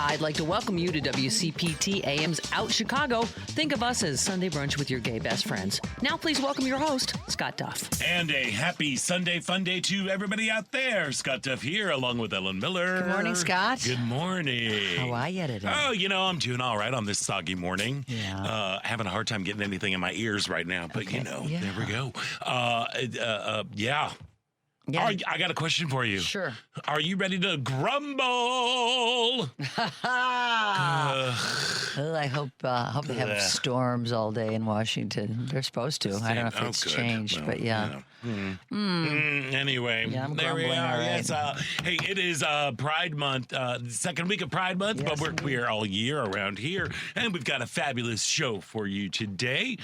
I'd like to welcome you to WCPT AM's Out Chicago. Think of us as Sunday brunch with your gay best friends. Now please welcome your host, Scott Duff. And a happy Sunday fun day to everybody out there. Scott Duff here along with Ellen Miller. Good morning, Scott. Good morning. How are you today? Oh, I'm doing all right on this soggy morning. Yeah. Having a hard time getting anything in my ears right now, but there we go. Yeah. I got a question for you. Sure. Are you ready to grumble? I hope they have storms all day in Washington. They're supposed to. I don't know if it's changed, well, but yeah. Anyway, Yeah, I'm there we grumbling, are. all right. Yes, hey, it is Pride Month, second week of Pride Month, Yes, but we're queer all year around here, and we've got a fabulous show for you today.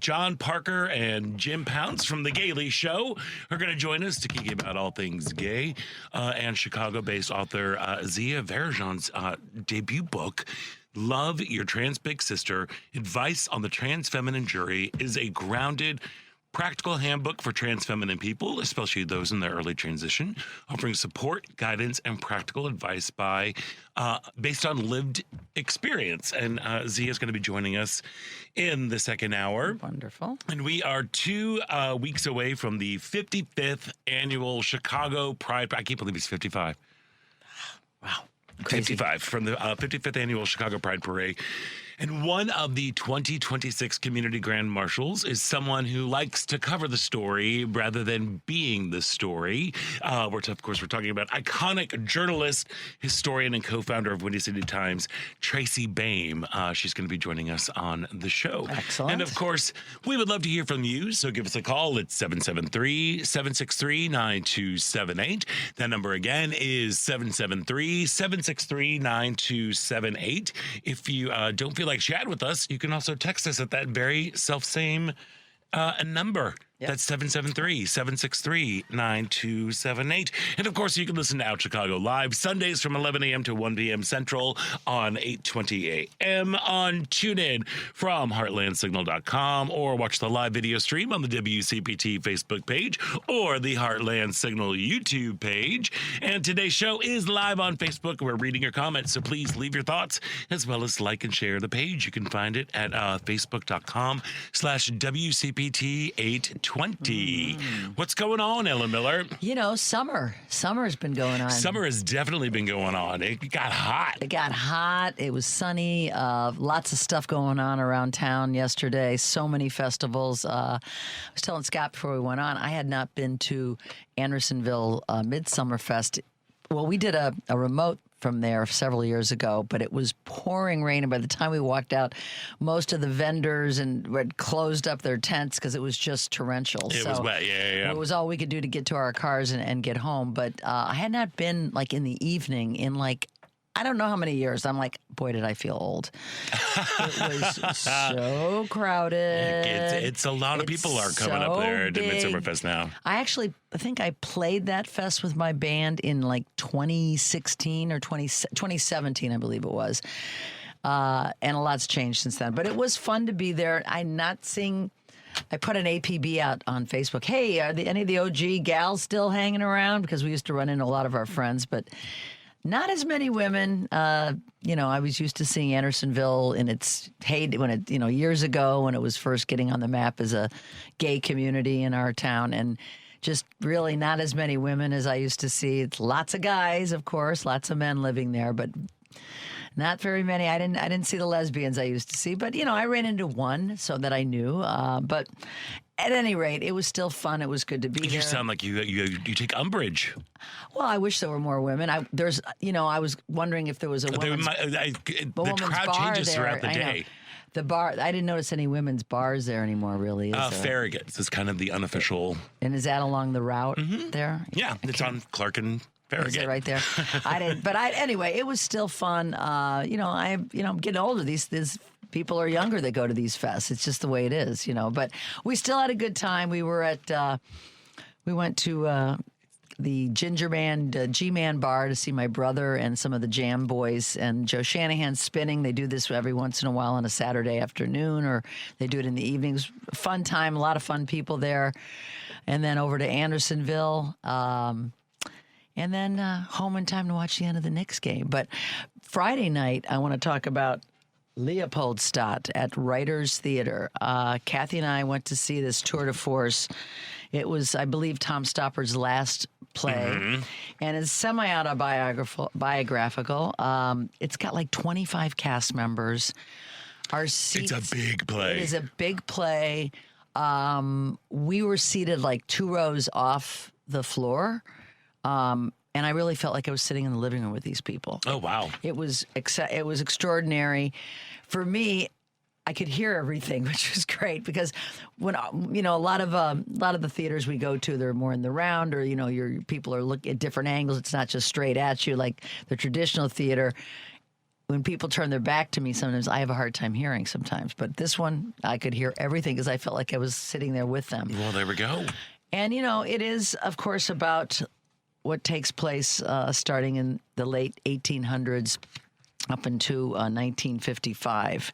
John Parker and Jim Pounce from the Gaily show are going to join us to geek about all things gay. And Chicago-based author Zia Varajon's debut book, Love Your Trans Big Sister, Advice on the Transfeminine Journey, is a grounded, practical handbook for trans feminine people, especially those in their early transition, offering support, guidance, and practical advice based on lived experience. And Zia is going to be joining us in the second hour. Wonderful. And we are 2 weeks away from the 55th annual Chicago Pride. I can't believe it's 55. Wow. Crazy. 55 from the 55th annual Chicago Pride Parade. And one of the 2026 community grand marshals is someone who likes to cover the story rather than being the story. We're talking about iconic journalist, historian, and co-founder of Windy City Times, Tracy Baim. She's going to be joining us on the show. Excellent. And of course, we would love to hear from you. So give us a call. It's 773-763-9278. That number again is 773-763-9278. If you don't feel like chat with us, you can also text us at that very self-same number. Yep. That's 773-763-9278. And of course, you can listen to Out Chicago live Sundays from 11 a.m. to 1 p.m. Central on 8:20 a.m. on TuneIn from heartlandsignal.com, or watch the live video stream on the WCPT Facebook page or the Heartland Signal YouTube page. And today's show is live on Facebook. We're reading your comments, so please leave your thoughts as well as like and share the page. You can find it at facebook.com/WCPT820. What's going on, Ellen Miller? Summer's been going on. Summer has definitely been going on. It got hot. It was sunny. Lots of stuff going on around town yesterday. So many festivals. I was telling Scott before we went on, I had not been to Andersonville Midsummer Fest. Well, we did a remote from there several years ago, but it was pouring rain, and by the time we walked out, most of the vendors had closed up their tents because it was just torrential. It was wet, yeah. It was all we could do to get to our cars and get home, but I had not been in the evening in I don't know how many years. I'm like, boy, did I feel old. It was so crowded. It's a lot of people are coming up there to Midsummer Fest now. I think I played that fest with my band in 2016 or 2017, I believe it was. And a lot's changed since then. But it was fun to be there. I put an APB out on Facebook. Hey, are any of the OG gals still hanging around? Because we used to run into a lot of our friends, but not as many women. I was used to seeing Andersonville in its heyday years ago when it was first getting on the map as a gay community in our town, and just really not as many women as I used to see. It's lots of guys, of course, lots of men living there, but not very many. I didn't see the lesbians I used to see, but I ran into one so that I knew. But at any rate, it was still fun. It was good to be there. You sound like you take umbrage. Well, I wish there were more women. I was wondering if there was a women's, the crowd changes throughout the day. The bar, I didn't notice any women's bars there anymore, really. Farragut's is kind of the unofficial. And is that along the route there? Yeah, it's on Clark and Farragut. Is it right there? I didn't, but anyway, it was still fun. I'm getting older. These people are younger that go to these fests. It's just the way it is, But we still had a good time. We went to the Ginger Man, G-Man bar to see my brother and some of the Jam Boys, and Joe Shanahan's spinning. They do this every once in a while on a Saturday afternoon, or they do it in the evenings. Fun time, a lot of fun people there. And then over to Andersonville. and then home in time to watch the end of the Knicks game. But Friday night, I want to talk about Leopoldstadt at Writers Theater. Kathy and I went to see this tour de force. It was, I believe, Tom Stoppard's last play, and it's semi-autobiographical. It's got like 25 cast members. Our seats, it's a big play. It is a big play. We were seated like 2 rows off the floor, and I really felt like I was sitting in the living room with these people. Oh, wow. It was extraordinary. For me, I could hear everything, which was great because when a lot of the theaters we go to, they're more in the round, or your people are looking at different angles. It's not just straight at you like the traditional theater. When people turn their back to me, sometimes I have a hard time hearing sometimes. But this one, I could hear everything because I felt like I was sitting there with them. Well, there we go. And, it is, of course, about what takes place starting in the late 1800s up into 1955.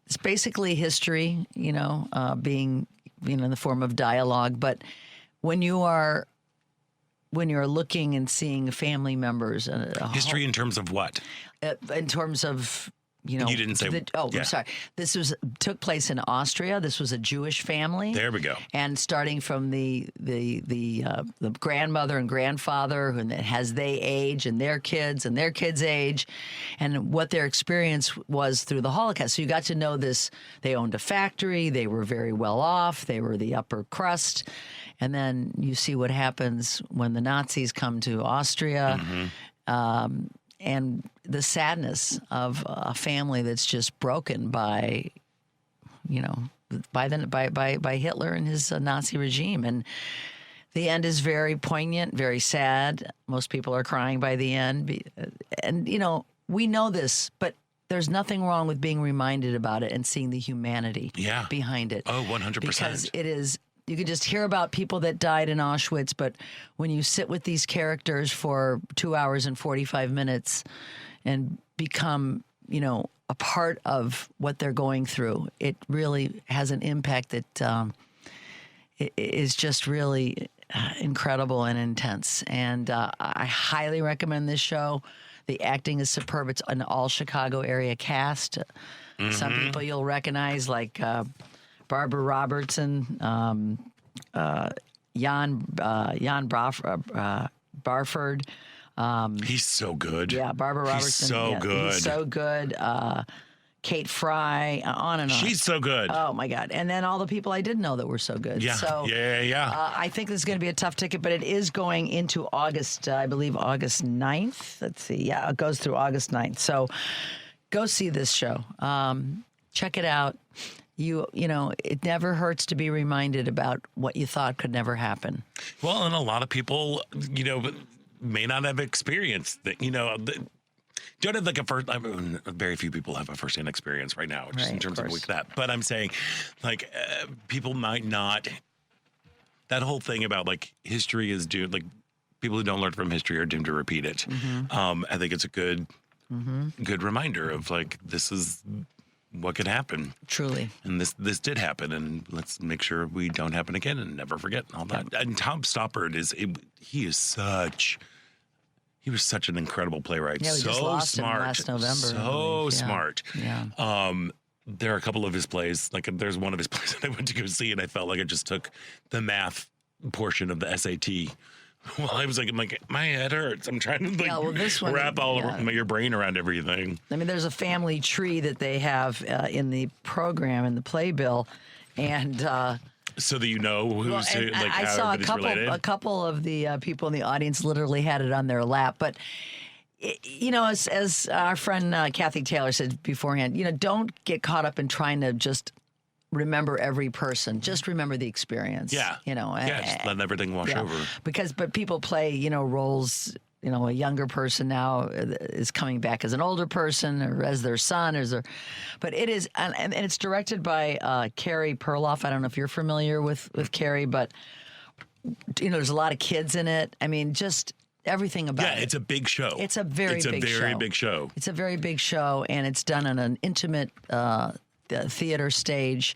It's basically history, being, in the form of dialogue. But when you're looking and seeing family members, History in terms of what? In terms of, you didn't say. Yeah. I'm sorry. This took place in Austria. This was a Jewish family. There we go. And starting from the grandmother and grandfather, and as they age, and their kids age, and what their experience was through the Holocaust. So you got to know this. They owned a factory. They were very well off. They were the upper crust. And then you see what happens when the Nazis come to Austria. And the sadness of a family that's just broken by Hitler and his Nazi regime. And the end is very poignant, very sad. Most people are crying by the end. And, we know this, but there's nothing wrong with being reminded about it and seeing the humanity behind it. Oh, 100%. Because it is... You can just hear about people that died in Auschwitz, but when you sit with these characters for 2 hours and 45 minutes and become, a part of what they're going through, it really has an impact that is just really incredible and intense. And I highly recommend this show. The acting is superb. It's an all Chicago area cast. Some people you'll recognize, like Barbara Robertson, Jan Barford. He's so good. Yeah, Barbara Robertson. He's so good. He's so good. Kate Fry, on and on. She's so good. Oh, my God. And then all the people I didn't know that were so good. Yeah, so, I think this is going to be a tough ticket, but it is going into August, I believe August 9th. Let's see. Yeah, it goes through August 9th. So go see this show. Check it out. It never hurts to be reminded about what you thought could never happen. Well, and a lot of people, may not have experienced that, don't have like very few people have a firsthand experience right now, just in terms of like that. But I'm saying, like, people might not, that whole thing about like history is doomed, like people who don't learn from history are doomed to repeat it. I think it's a good reminder of like, this is what could happen. Truly. And this did happen, and let's make sure we don't happen again and never forget all that. And Tom Stoppard he was such an incredible playwright. Yeah, we just lost him last November. Smart. Yeah. There are a couple of his plays, like there's one of his plays that I went to go see, and I felt like I just took the math portion of the SAT. Well, I was like, my head hurts. I'm trying to this one, wrap your brain around everything. I mean, there's a family tree that they have in the program, in the playbill, and so that who's who, like I how saw related. A couple of the people in the audience literally had it on their lap, but. As our friend Kathy Taylor said beforehand, don't get caught up in trying to just remember every person. Just remember the experience. Yeah. Just let everything wash over. But people play, roles. A younger person now is coming back as an older person or as their son, but it is, and it's directed by Carrie Perloff. I don't know if you're familiar with Carrie, but there's a lot of kids in it. I mean, just everything about it. Yeah, it's a big show. It's a very big show. It's a very big show, and it's done on an intimate theater stage.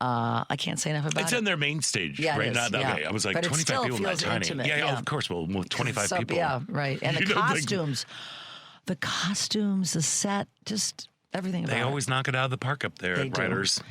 I can't say enough about It's it. in their main stage, Yeah, it right? is, Not, yeah. okay, I was like, But it 25 still people, not feels tiny. intimate, Yeah, yeah. of course. Well, with 25 people. Yeah, right. And the You know, like- costumes, the set, just everything about They it. always knock it out of the park up there They at do. Writers.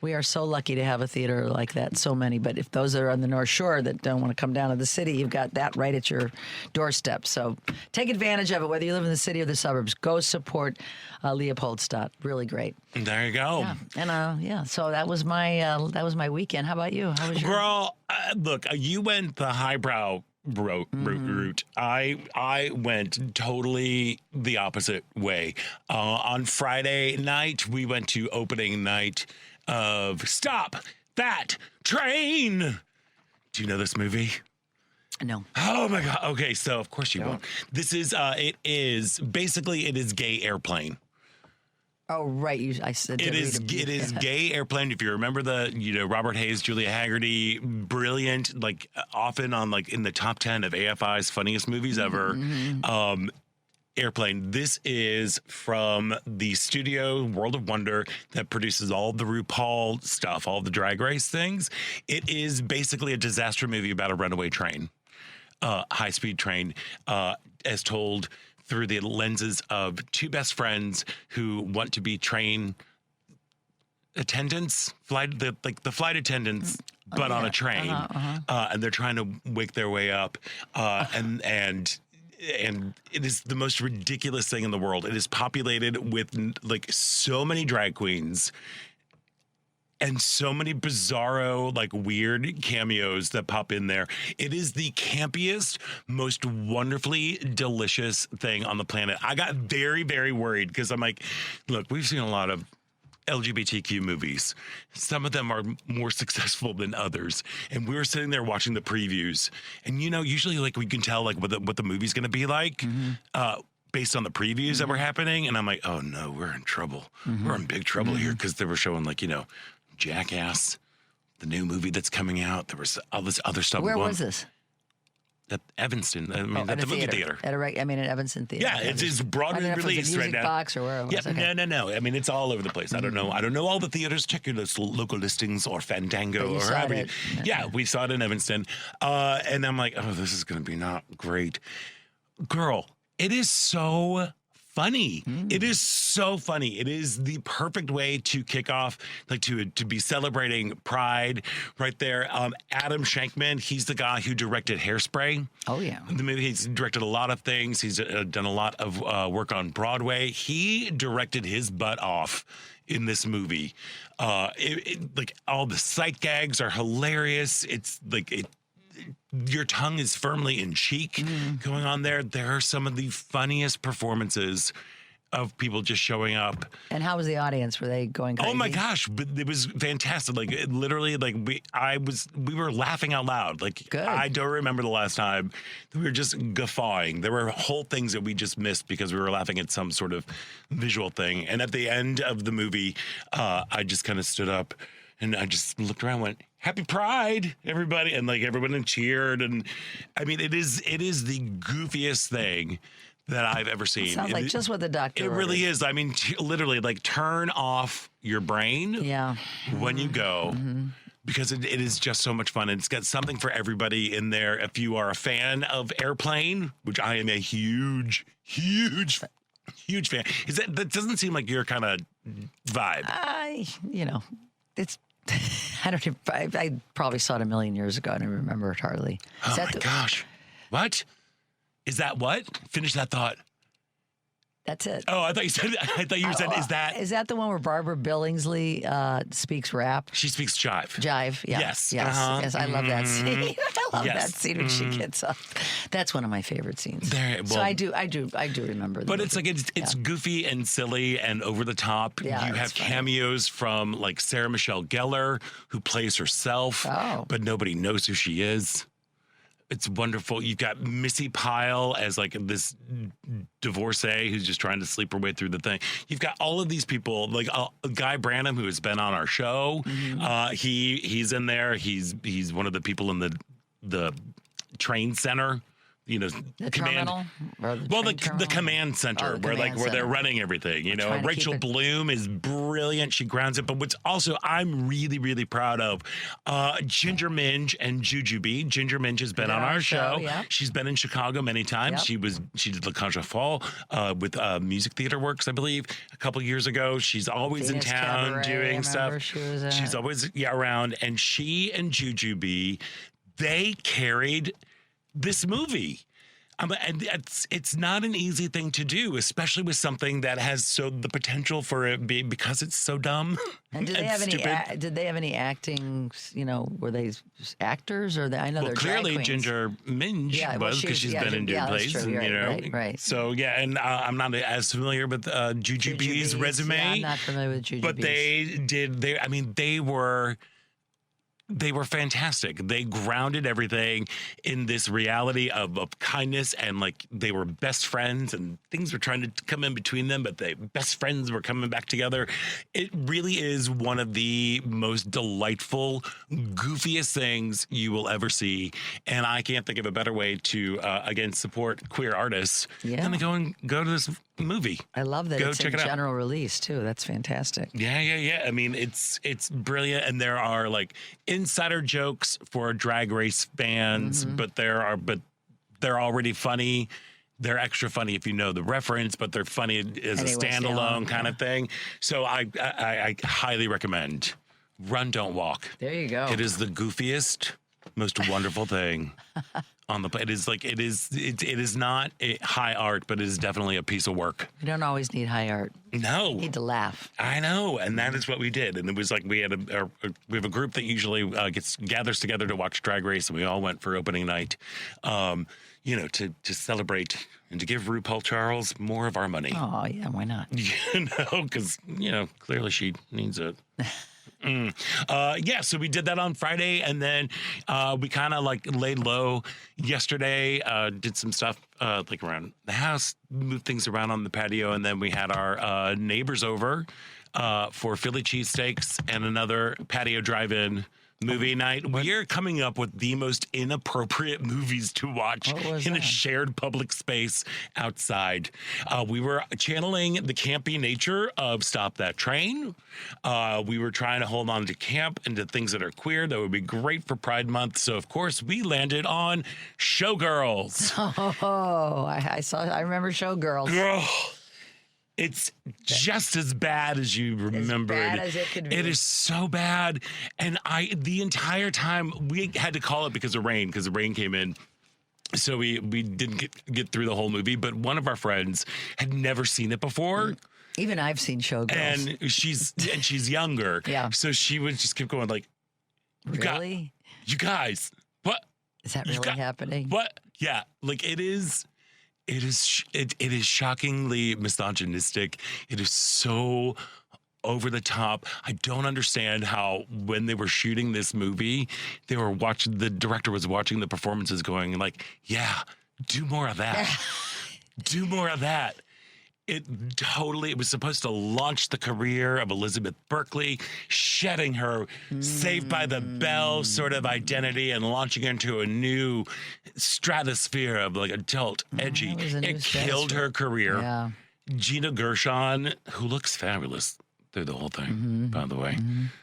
We are so lucky to have a theater like that, so many. But if those are on the North Shore that don't want to come down to the city, you've got that right at your doorstep. So take advantage of it, whether you live in the city or the suburbs. Go support Leopoldstadt. Really great. There you go. Yeah. And so that was my weekend. How about you? How was your Girl, look, you went the highbrow route. I went totally the opposite way. On Friday night, we went to opening night of Stop That Train. Do you know this movie? No. Oh my God. Okay, so of course you won't. This is it is Gay Airplane. Oh, right. I said It is Gay Airplane. If you remember Robert Hayes, Julia Haggerty, brilliant, like often on like in the top 10 of AFI's funniest movies ever. Airplane. This is from the studio World of Wonder that produces all the RuPaul stuff, all the drag race things. It is basically a disaster movie about a runaway train, high-speed train, as told through the lenses of two best friends who want to be train attendants, flight attendants, but on a train, and they're trying to wake their way up, and it is the most ridiculous thing in the world. It is populated with like so many drag queens and so many bizarro, like weird cameos that pop in there. It is the campiest, most wonderfully delicious thing on the planet. I got very, very worried because I'm like, look, we've seen a lot of LGBTQ movies. Some of them are more successful than others. And we were sitting there watching the previews. And, usually like we can tell like what the movie's going to be like based on the previews that were happening. And I'm like, oh no, we're in trouble. We're in big trouble here because they were showing like, Jackass, the new movie that's coming out. There was all this other stuff. Where was this? At Evanston. I mean, at the movie theater. At Evanston Theater. Yeah, it's broadly released right now. Box or where it was. Yeah, Okay. no. I mean, it's all over the place. I don't know all the theaters. Check your local listings or Fandango or however. Yeah, we saw it in Evanston, and I'm like, oh, this is going to be not great. Girl, it is so funny. It is so funny. It is the perfect way to kick off, like to be celebrating Pride right there. Adam Shankman, he's the guy who directed Hairspray. Oh, yeah. The movie, he's directed a lot of things. He's done a lot of work on Broadway. He directed his butt off in this movie. Like all the sight gags are hilarious. It's like your tongue is firmly in cheek going on there. There are some of the funniest performances of people just showing up. And how was the audience? Were they going crazy? Oh my gosh, but it was fantastic. Like literally, like we were laughing out loud. Like Good. I don't remember the last time we were just guffawing. There were whole things that we just missed because we were laughing at some sort of visual thing. And at the end of the movie, I just kind of stood up and I just looked around and went, Happy Pride, everybody. And like everyone cheered. And I mean, it is the goofiest thing that I've ever seen. Sounds like just what the doctor It really ordered. is. I mean, literally, like turn off your brain when you go. Because it is just so much fun. And it's got something for everybody in there. If you are a fan of Airplane, which I am a huge fan. That doesn't seem like your kind of vibe. It's. I probably saw it a million years ago. I don't remember it hardly. Oh my gosh. What? Is that what? Finish that thought. That's it. Oh, I thought you said, Is that the one where Barbara Billingsley speaks rap? She speaks jive. Jive, yeah. Yes. Yes, I love that scene. I love Yes. that scene when she gets up. That's one of my favorite scenes. So I do remember that. But it's like it's goofy and silly and over the top. Yeah, You have it's funny. cameos from like Sarah Michelle Gellar, who plays herself, but nobody knows who she is. It's wonderful. You've got Missy Pyle as like this divorcee who's just trying to sleep her way through the thing. You've got all of these people, like Guy Branum, who has been on our show. He's in there. He's one of the people in the train center The command. terminal? Or Well, train the terminal? command center, Oh, the where command they're center. running everything. trying to Rachel keep it- Bloom is brilliant. She grounds it. But what's also I'm really, really proud of Ginger Minge and Jujubee. Ginger Minge has been on our show. Yeah. She's been in Chicago many times. Yep. She did La Concha Fall with Music Theater Works, I believe, a couple years ago. She's always Phoenix in town Cabaret, I doing remember stuff. she was at. She's always around, and she and Jujubee, they carried this movie. And it's not an easy thing to do, especially with something that has the potential for it being, because it's so dumb. And did they have stupid. did they have any acting? Were they actors or I know Well, they're clearly drag queens. Ginger Minge Yeah, well, was because she's yeah, been in different that's places, true. and, Right. So yeah, and I'm not as familiar with Jujubee's resume. Yeah, I'm not familiar with Jujubee's. But they were fantastic. They grounded everything in this reality of kindness, and they were best friends, and things were trying to come in between them, but the best friends were coming back together. It really is one of the most delightful, goofiest things you will ever see. And I can't think of a better way to, again, support queer artists than to go to this movie. I love that Go it's check in it out. general release too. That's fantastic. Yeah. I mean, it's brilliant, and there are insider jokes for Drag Race fans, but they're already funny. They're extra funny if you know the reference, but they're funny as a standalone kind of thing. So I highly recommend Run, Don't Walk. There you go. It is the goofiest, most wonderful thing on the planet. It is not a high art, but it is definitely a piece of work. You don't always need high art. No. You need to laugh. I know, and that is what we did. And it was we have a group that usually gathers together to watch Drag Race, and we all went for opening night, to celebrate and to give RuPaul Charles more of our money. Oh yeah, why not? Because clearly she needs it. So we did that on Friday, and then we kind of laid low yesterday, did some stuff around the house, moved things around on the patio, and then we had our neighbors over for Philly cheesesteaks and another patio drive-in movie night. We are coming up with the most inappropriate movies to watch in a shared public space outside. We were channeling the campy nature of Stop That Train. We were trying to hold on to camp and to things that are queer that would be great for Pride Month. So, of course, we landed on Showgirls. Oh, I remember Showgirls. Girl. It's just as bad as you remember. As bad as it could be. It is so bad. And the entire time, we had to call it because the rain came in. So we didn't get through the whole movie. But one of our friends had never seen it before. Even I've seen Showgirls. And she's younger. Yeah. So she would just keep going really? You guys, what? Is that really happening? What? Yeah. It is shockingly misogynistic. It is so over the top. I don't understand how when they were shooting this movie, the director was watching the performances going yeah, do more of that. Do more of that. It was supposed to launch the career of Elizabeth Berkley, shedding her Saved by the Bell sort of identity and launching into a new stratosphere of adult, edgy. It killed her career. Yeah. Gina Gershon, who looks fabulous through the whole thing, by the way.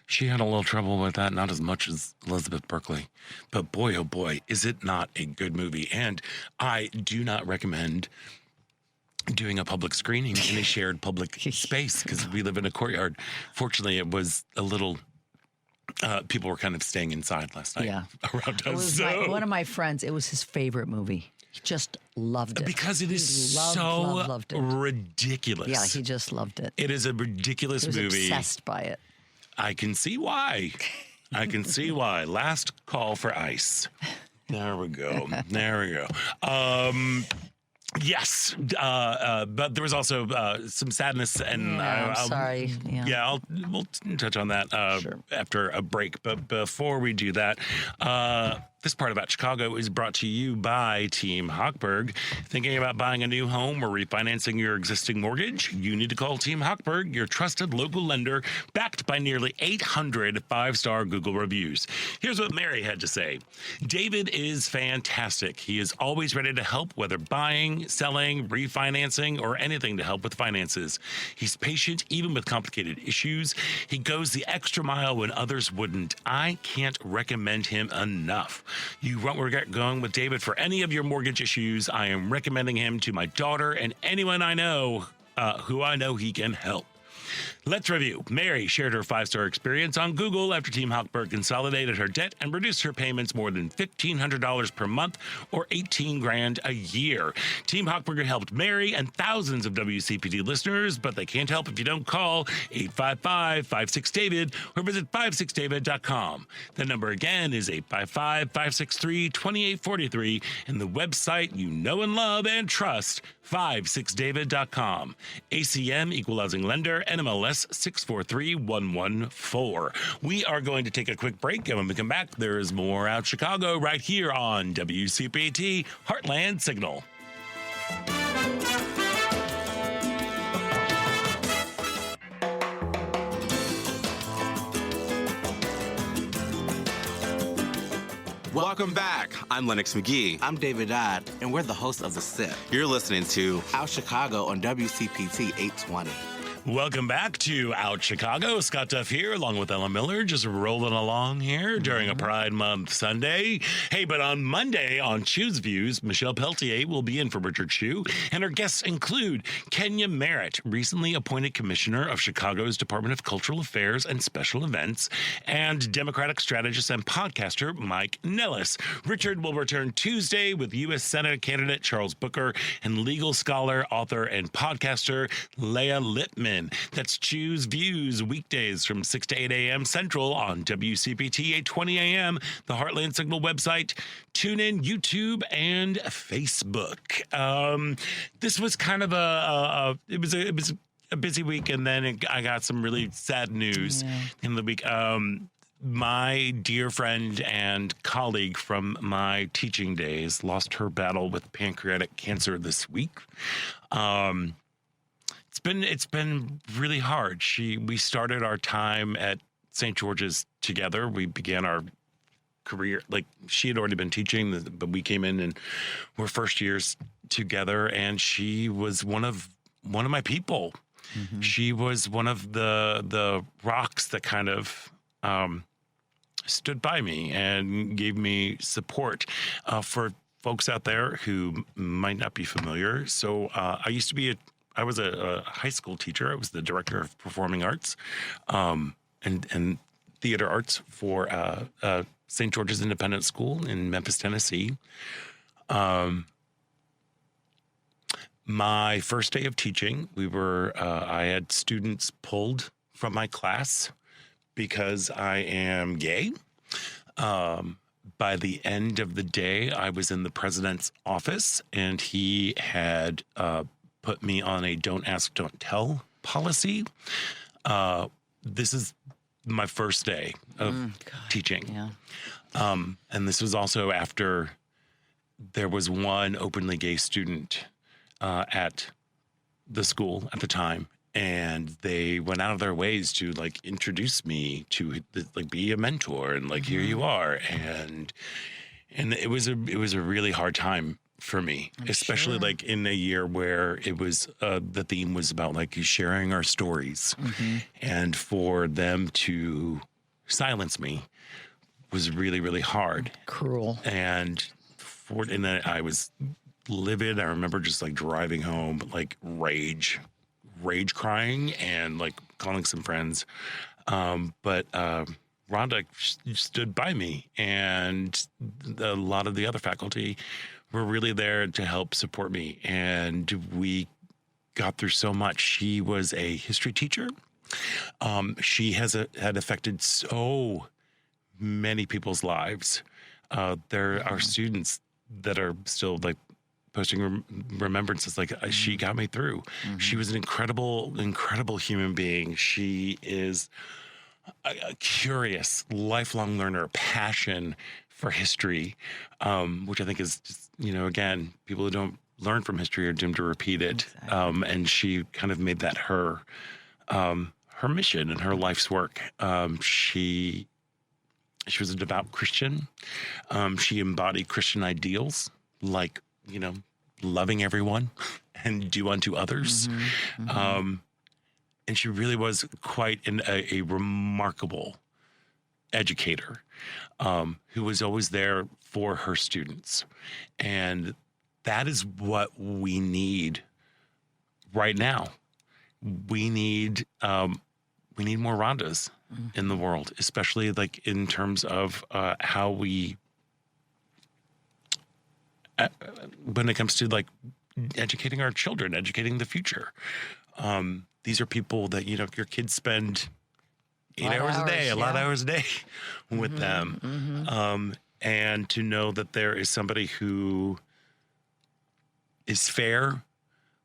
She had a little trouble with that, not as much as Elizabeth Berkley. But boy, oh boy, is it not a good movie. And I do not recommend doing a public screening in a shared public space because we live in a courtyard. Fortunately, it was a little people were kind of staying inside last night around us. One of my friends, it was his favorite movie. He just loved it. Because it is loved it. Ridiculous. Yeah, he just loved it. It is a ridiculous he was movie. Obsessed by it. I can see why. Last call for ice. There we go. Yes, but there was also some sadness, and I'm sorry. We'll touch on that after a break. But before we do that, This part about Chicago is brought to you by Team Hochberg. Thinking about buying a new home or refinancing your existing mortgage? You need to call Team Hochberg, your trusted local lender, backed by nearly 800 five-star Google reviews. Here's what Mary had to say. David is fantastic. He is always ready to help, whether buying, selling, refinancing, or anything to help with finances. He's patient, even with complicated issues. He goes the extra mile when others wouldn't. I can't recommend him enough. You won't regret going with David for any of your mortgage issues. I am recommending him to my daughter and anyone I know who I know he can help. Let's review. Mary shared her five-star experience on Google after Team Hochberg consolidated her debt and reduced her payments more than $1,500 per month or $18,000 a year. Team Hochberg helped Mary and thousands of WCPT listeners, but they can't help if you don't call 855-56-DAVID or visit 56david.com. The number again is 855-563-2843 and the website you know and love and trust, 56david.com. ACM, Equal Housing Lender, NMLS 643114. We are going to take a quick break, and when we come back, there is more Out Chicago right here on WCPT Heartland Signal. Welcome back. I'm Lennox McGee. I'm David Dodd, and we're the hosts of The Sip. You're listening to Out Chicago on WCPT 820. Welcome back to Out Chicago. Scott Duff here, along with Ella Miller, just rolling along here during a Pride Month Sunday. Hey, but on Monday on Chew's Views, Michelle Peltier will be in for Richard Chew, and her guests include Kenya Merritt, recently appointed Commissioner of Chicago's Department of Cultural Affairs and Special Events, and Democratic strategist and podcaster Mike Nellis. Richard will return Tuesday with U.S. Senate candidate Charles Booker and legal scholar, author, and podcaster Leah Lippman. That's Chew's Views, weekdays from 6 to 8 a.m. Central on WCPT 820 a.m., the Heartland Signal website, TuneIn, YouTube, and Facebook. This was kind of it was a busy week, and then I got some really sad news in the week. My dear friend and colleague from my teaching days lost her battle with pancreatic cancer this week. It's been really hard. We started our time at St. George's together. We began our career, like she had already been teaching, but we came in and we're first years together. And she was one of my people. Mm-hmm. She was one of the rocks that kind of stood by me and gave me support. For folks out there who might not be familiar, so I was a high school teacher. I was the director of performing arts and theater arts for St. George's Independent School in Memphis, Tennessee. My first day of teaching, I had students pulled from my class because I am gay. By the end of the day, I was in the president's office, and he had put me on a don't ask, don't tell policy. This is my first day of teaching. Yeah. And this was also after there was one openly gay student at the school at the time. And they went out of their ways to like introduce me to like be a mentor and like here you are, and it was a really hard time for me, especially like in a year where it was the theme was about like sharing our stories, and for them to silence me was really, really hard, cruel, and I was livid. I remember just like driving home, like rage crying and like calling some friends. But Rhonda stood by me, and a lot of the other faculty were really there to help support me. And we got through so much. She was a history teacher. She had affected so many people's lives. There are students that are still like posting remembrances like she got me through. She was an incredible human being. She is a curious, lifelong learner, passion for history, which I think is just, again, people who don't learn from history are doomed to repeat it. Exactly. And she kind of made that her mission and her life's work. She was a devout Christian. She embodied Christian ideals like, loving everyone and do unto others. And she really was quite a remarkable educator who was always there for her students. And that is what we need right now. We need more Rhondas in the world, especially like in terms of how we, when it comes to like educating our children, educating the future. These are people that, your kids spend 8 hours a day, a lot of hours a day with them. And to know that there is somebody who is fair,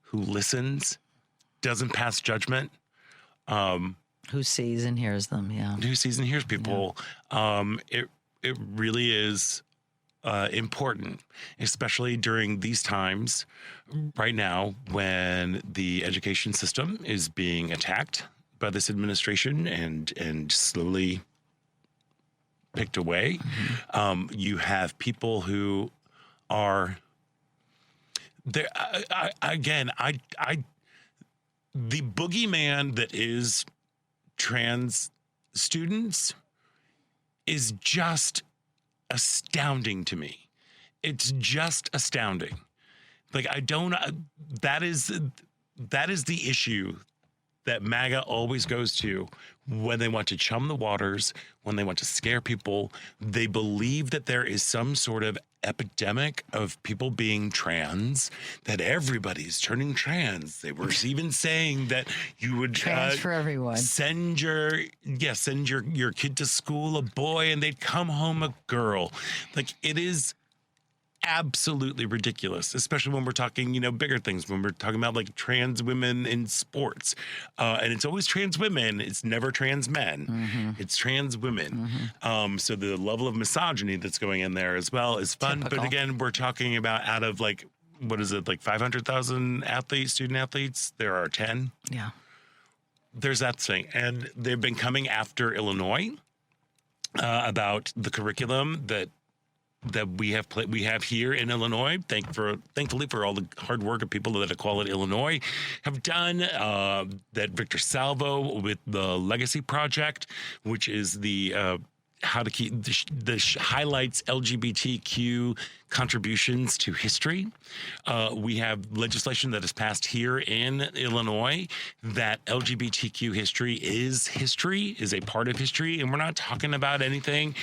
who listens, doesn't pass judgment. Who sees and hears them, Who sees and hears people. It really is important, especially during these times right now when the education system is being attacked by this administration and slowly picked away. You have people who are there. The boogeyman that is trans students is just astounding to me. It's just astounding. Like, that is the issue that MAGA always goes to when they want to chum the waters, when they want to scare people. They believe that there is some sort of epidemic of people being trans, that everybody's turning trans. They were even saying that you would trans for everyone. Send your kid to school a boy and they'd come home a girl. Like, it is absolutely ridiculous, especially when we're talking, bigger things, when we're talking about like trans women in sports. And it's always trans women. It's never trans men. It's trans women. So the level of misogyny that's going in there as well is fun. Typical. But again, we're talking about out of like, what is it, like 500,000 student athletes, there are 10. Yeah. There's that thing. And they've been coming after Illinois about the curriculum that we have here in Illinois. Thankfully for all the hard work of people that Equality Illinois have done. That Victor Salvo with the Legacy Project, which is the how to keep highlights LGBTQ contributions to history. We have legislation that is passed here in Illinois that LGBTQ history is a part of history, and we're not talking about anything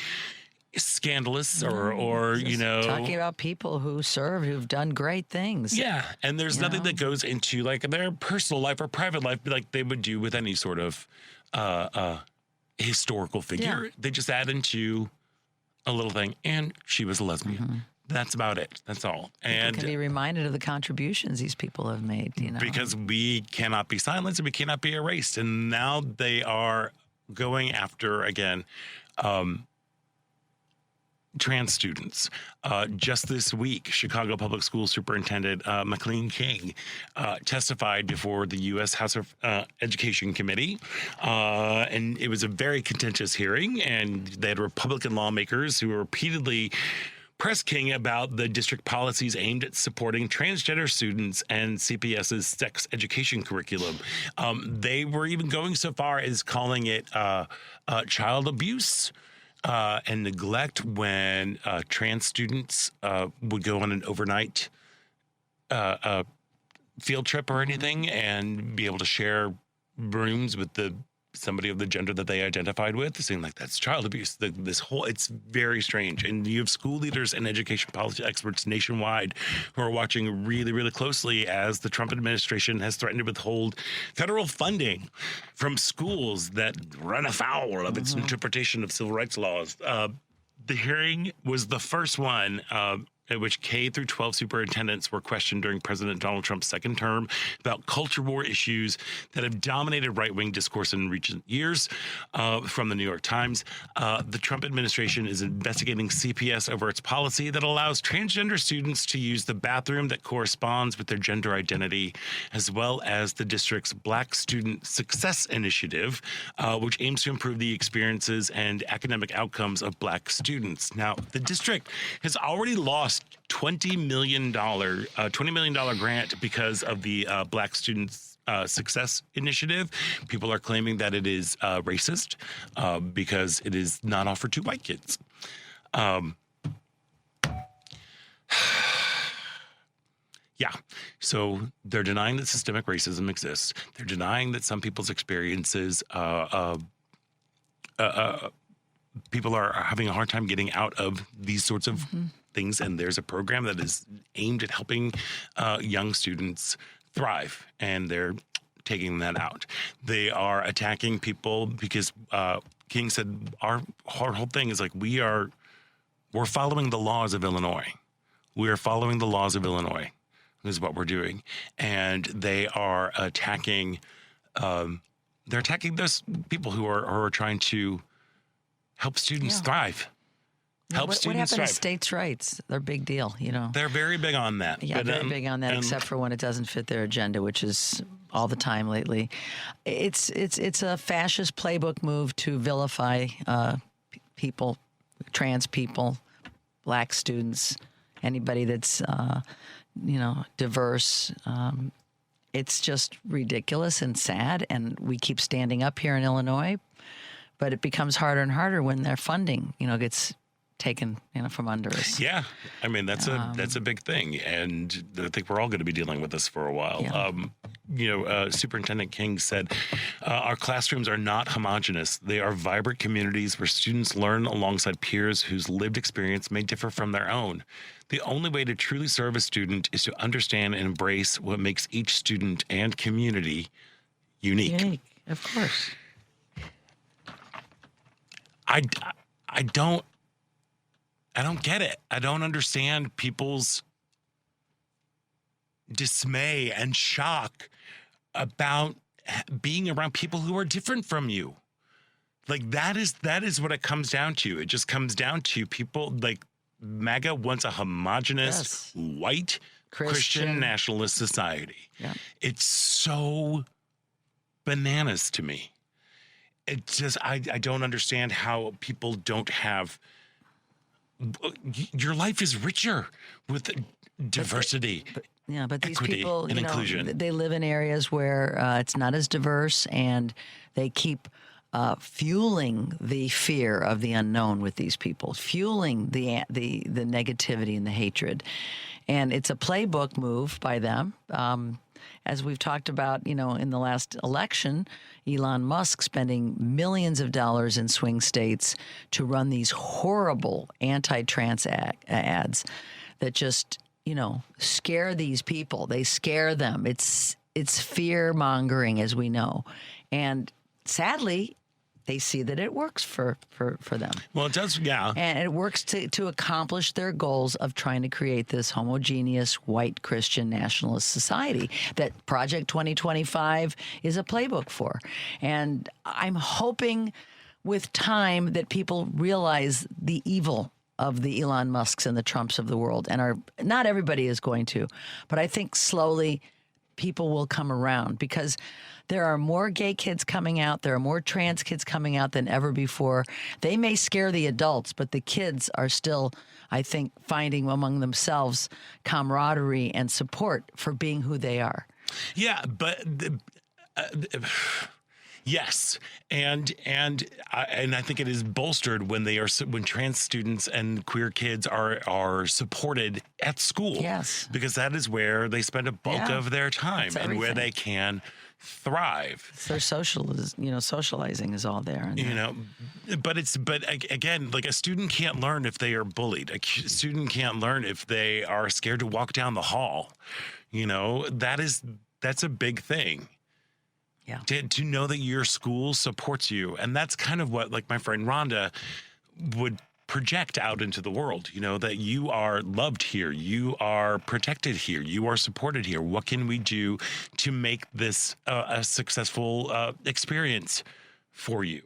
scandalous or talking about people who served, who've done great things. Yeah, and there's nothing that goes into like their personal life or private life like they would do with any sort of historical figure. Yeah. They just add into a little thing, and she was a lesbian. That's about it. That's all. And people can be reminded of the contributions these people have made. Because we cannot be silenced and we cannot be erased. And now they are going after again. Trans students. Just this week, Chicago Public School Superintendent McLean King testified before the U.S. House of Education Committee, and it was a very contentious hearing, and they had Republican lawmakers who were repeatedly pressed King about the district policies aimed at supporting transgender students and CPS's sex education curriculum. They were even going so far as calling it child abuse and neglect when trans students would go on an overnight field trip or anything and be able to share rooms with somebody of the gender that they identified with, saying like that's child abuse. It's very strange. And you have school leaders and education policy experts nationwide who are watching really, really closely as the Trump administration has threatened to withhold federal funding from schools that run afoul of its interpretation of civil rights laws. The hearing was the first one at which K through 12 superintendents were questioned during President Donald Trump's second term about culture war issues that have dominated right-wing discourse in recent years. From the New York Times, the Trump administration is investigating CPS over its policy that allows transgender students to use the bathroom that corresponds with their gender identity, as well as the district's Black Student Success Initiative, which aims to improve the experiences and academic outcomes of Black students. Now, the district has already lost $20 million grant because of the Black Students Success Initiative. People are claiming that it is racist because it is not offered to white kids. Yeah. So they're denying that systemic racism exists. They're denying that some people's experiences, people are having a hard time getting out of these sorts of things. And there's a program that is aimed at helping young students thrive. And they're taking that out. They are attacking people because King said our whole thing is like we're following the laws of Illinois. We are following the laws of Illinois. Is what we're doing, and they are attacking. They're attacking those people who are trying to help students thrive. Help students what happened thrive. to states' rights? They're a big deal, you know. They're very big on that. Yeah, very big on that, except for when it doesn't fit their agenda, which is all the time lately. It's a fascist playbook move to vilify people, trans people, Black students, anybody that's diverse. It's just ridiculous and sad, and we keep standing up here in Illinois, but it becomes harder and harder when their funding, gets taken, from under us. Yeah, I mean that's a big thing, and I think we're all going to be dealing with this for a while. Yeah. Superintendent King said, "Our classrooms are not homogenous. They are vibrant communities where students learn alongside peers whose lived experience may differ from their own. The only way to truly serve a student is to understand and embrace what makes each student and community unique." Of course. I don't get it. I don't understand people's dismay and shock about being around people who are different from you. Like that is what it comes down to. It just comes down to people like MAGA wants a homogenous white Christian nationalist society. Yeah. It's so bananas to me. It just I don't understand how people don't have. Your life is richer with diversity. But these equity, people, and inclusion. They live in areas where it's not as diverse, and they keep fueling the fear of the unknown with these people, fueling the negativity and the hatred. And it's a playbook move by them. As we've talked about, in the last election, Elon Musk spending millions of dollars in swing states to run these horrible anti-trans ads that just, scare these people. They scare them. It's fear-mongering, as we know. And sadly, they see that it works for them. Well, it does, yeah. And it works to accomplish their goals of trying to create this homogeneous white Christian nationalist society that Project 2025 is a playbook for. And I'm hoping with time that people realize the evil of the Elon Musks and the Trumps of the world. And not everybody is going to, but I think slowly people will come around, because there are more gay kids coming out. There are more trans kids coming out than ever before. They may scare the adults, but the kids are still, I think, finding among themselves camaraderie and support for being who they are. Yeah, but yes, and I think it is bolstered when when trans students and queer kids are supported at school. Yes, because that is where they spend a bulk of their time and where they can thrive. Their socializing is all there. But again, like a student can't learn if they are bullied. A student can't learn if they are scared to walk down the hall. That's a big thing. Yeah. To know that your school supports you. And that's kind of what, like, my friend Rhonda would project out into the world, that you are loved here, you are protected here, you are supported here. What can we do to make this a successful experience for you?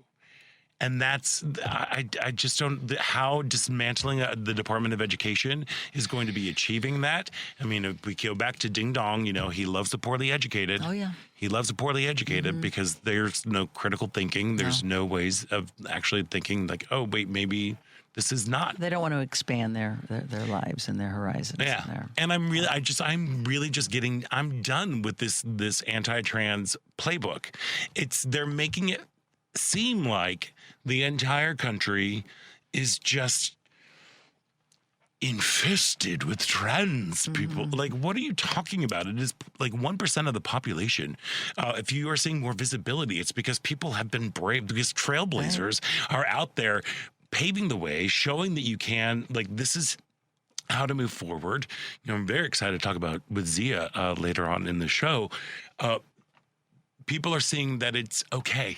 And that's, I just don't, how dismantling the Department of Education is going to be achieving that. I mean, if we go back to Ding Dong, he loves the poorly educated. Oh, yeah. He loves the poorly educated because there's no critical thinking. There's no ways of actually thinking like, oh, wait, maybe this is not. They don't want to expand their lives and their horizons. Yeah. And I'm done with this anti-trans playbook. They're making it seem like the entire country is just infested with trans people. Like, what are you talking about? It is like 1% of the population. If you are seeing more visibility, it's because people have been brave, because trailblazers are out there paving the way, showing that you can, like, this is how to move forward. I'm very excited to talk about with Zia later on in the show. People are seeing that it's okay.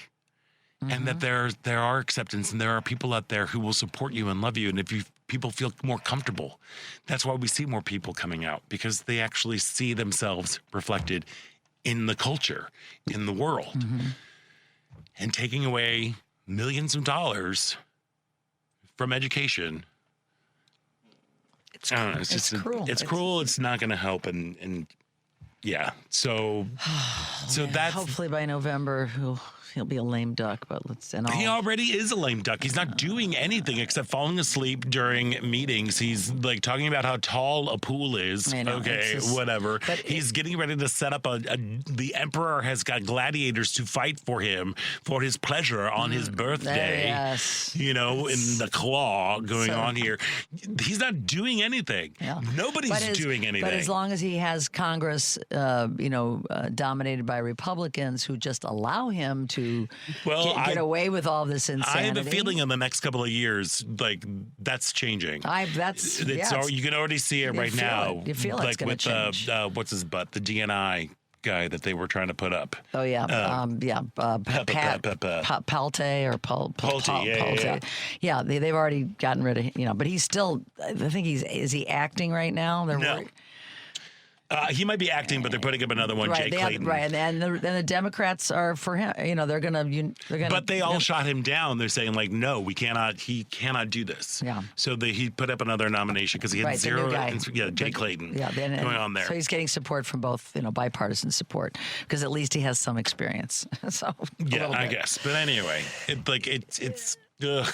And that there are acceptance, and there are people out there who will support you and love you. And if people feel more comfortable, that's why we see more people coming out, because they actually see themselves reflected in the culture, in the world. And taking away millions of dollars from education. I don't know. It's cruel. It's cruel. It's not going to help. And yeah. So that's hopefully by November he'll be a lame duck, but he already is a lame duck. He's not doing anything except falling asleep during meetings. He's like talking about how tall a pool is. Okay, whatever. He's getting ready to set up the emperor has got gladiators to fight for him for his pleasure on his birthday. Yes. In the claw going on here. He's not doing anything. Yeah. Nobody's doing anything. But as long as he has Congress, dominated by Republicans who just allow him to get away with all this insanity. I have a feeling in the next couple of years, like, that's changing. You can already see it right now. You feel like it's going to change. What's his butt? The DNI guy that they were trying to put up. Oh yeah, Palte or Palte. Yeah, they've already gotten rid of but he's still. I think is he acting right now? No. He might be acting, but they're putting up another one, Jay Clayton. And the Democrats are for him. They're gonna. But they all shot him down. They're saying like, no, we cannot. He cannot do this. Yeah. So he put up another nomination because he had zero. Jay Clayton. Going on there. So he's getting support from both, bipartisan support, because at least he has some experience. So I guess. But anyway, it's. Ugh.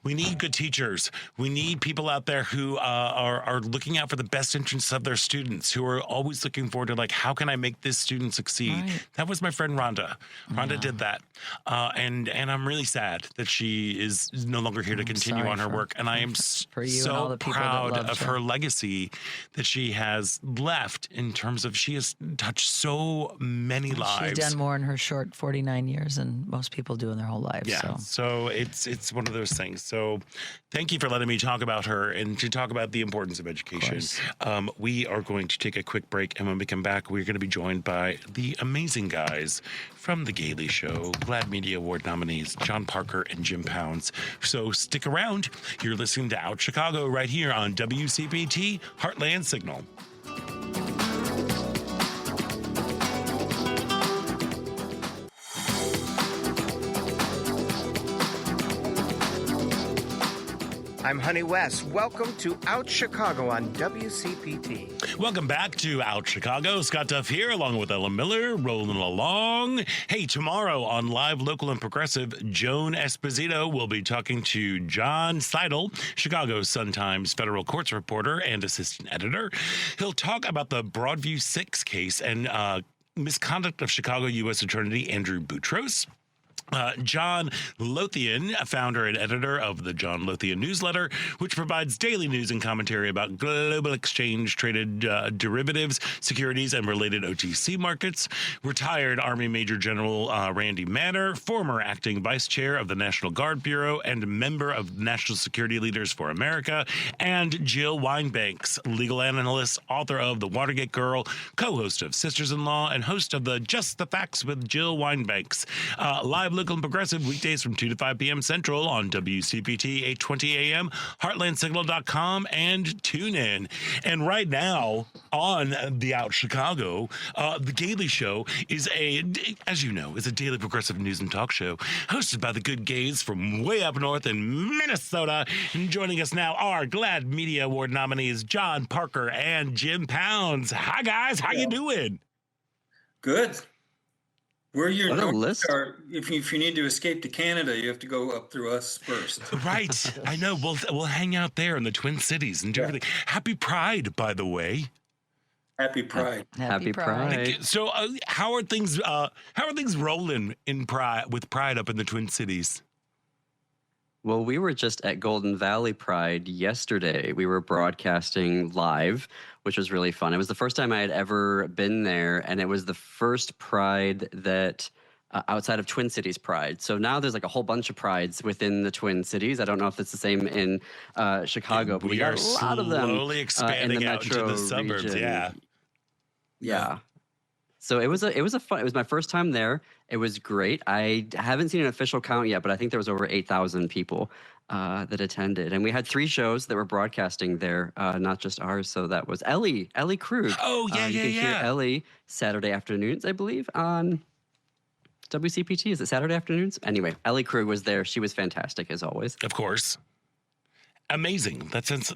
We need good teachers. We need people out there who are looking out for the best interests of their students, who are always looking forward to, like, how can I make this student succeed? Right. That was my friend Rhonda. Rhonda did that. And I'm really sad that she is no longer here to continue on her work. And I am so proud of her legacy that she has left, in terms of she has touched so many lives. She's done more in her short 49 years than most people do in their whole lives. Yeah. So it's one of those things. So thank you for letting me talk about her and to talk about the importance of education. We are going to take a quick break, and when we come back, we're going to be joined by the amazing guys from The Gaily Show, GLAAD Media Award nominees John Parker and Jim Pounds. So stick around. You're listening to Out Chicago right here on WCPT Heartland Signal. I'm Honey West. Welcome to Out Chicago on WCPT. Welcome back to Out Chicago. Scott Duff here, along with Ella Miller, rolling along. Hey, tomorrow on Live, Local, and Progressive, Joan Esposito will be talking to John Seidel, Chicago Sun-Times federal courts reporter and assistant editor. He'll talk about the Broadview 6 case and misconduct of Chicago U.S. Attorney Andrew Boutros. John Lothian, founder and editor of the John Lothian newsletter, which provides daily news and commentary about global exchange-traded derivatives, securities, and related OTC markets. Retired Army Major General Randy Manner, former acting vice chair of the National Guard Bureau and member of National Security Leaders for America, and Jill Wine-Banks, legal analyst, author of The Watergate Girl, co-host of Sisters-in-Law, and host of the Just the Facts with Jill Wine-Banks. Live, political and progressive, weekdays from 2 to 5 p.m. Central on WCPT 820 a.m., heartlandsignal.com, and TuneIn. And right now on The Out Chicago, The Gaily Show is as you know, is a daily progressive news and talk show hosted by the good gays from way up north in Minnesota. And joining us now are GLAAD Media Award nominees John Parker and Jim Pounds. Hi, guys. How you doing? Good. We're your What a North list. Star. If you need to escape to Canada, you have to go up through us first. Right. I know. We'll hang out there in the Twin Cities and do everything. Happy Pride, by the way. Happy Pride. Happy Pride. So, how are things rolling in with Pride up in the Twin Cities? Well, we were just at Golden Valley Pride yesterday. We were broadcasting live, which was really fun. It was the first time I had ever been there, and it was the first Pride that outside of Twin Cities Pride. So now there's like a whole bunch of prides within the Twin Cities. I don't know if it's the same in Chicago, but we got a lot of them slowly expanding in the out into metro the suburbs. region. Yeah. So it was my first time there. It was great. I haven't seen an official count yet, but I think there was over 8,000 people that attended. And we had 3 shows that were broadcasting there, not just ours. So that was Ellie Krug. Oh, You can hear Ellie Saturday afternoons, I believe, on WCPT. Is it Saturday afternoons? Anyway, Ellie Krug was there. She was fantastic, as always. Of course. Amazing. That sense,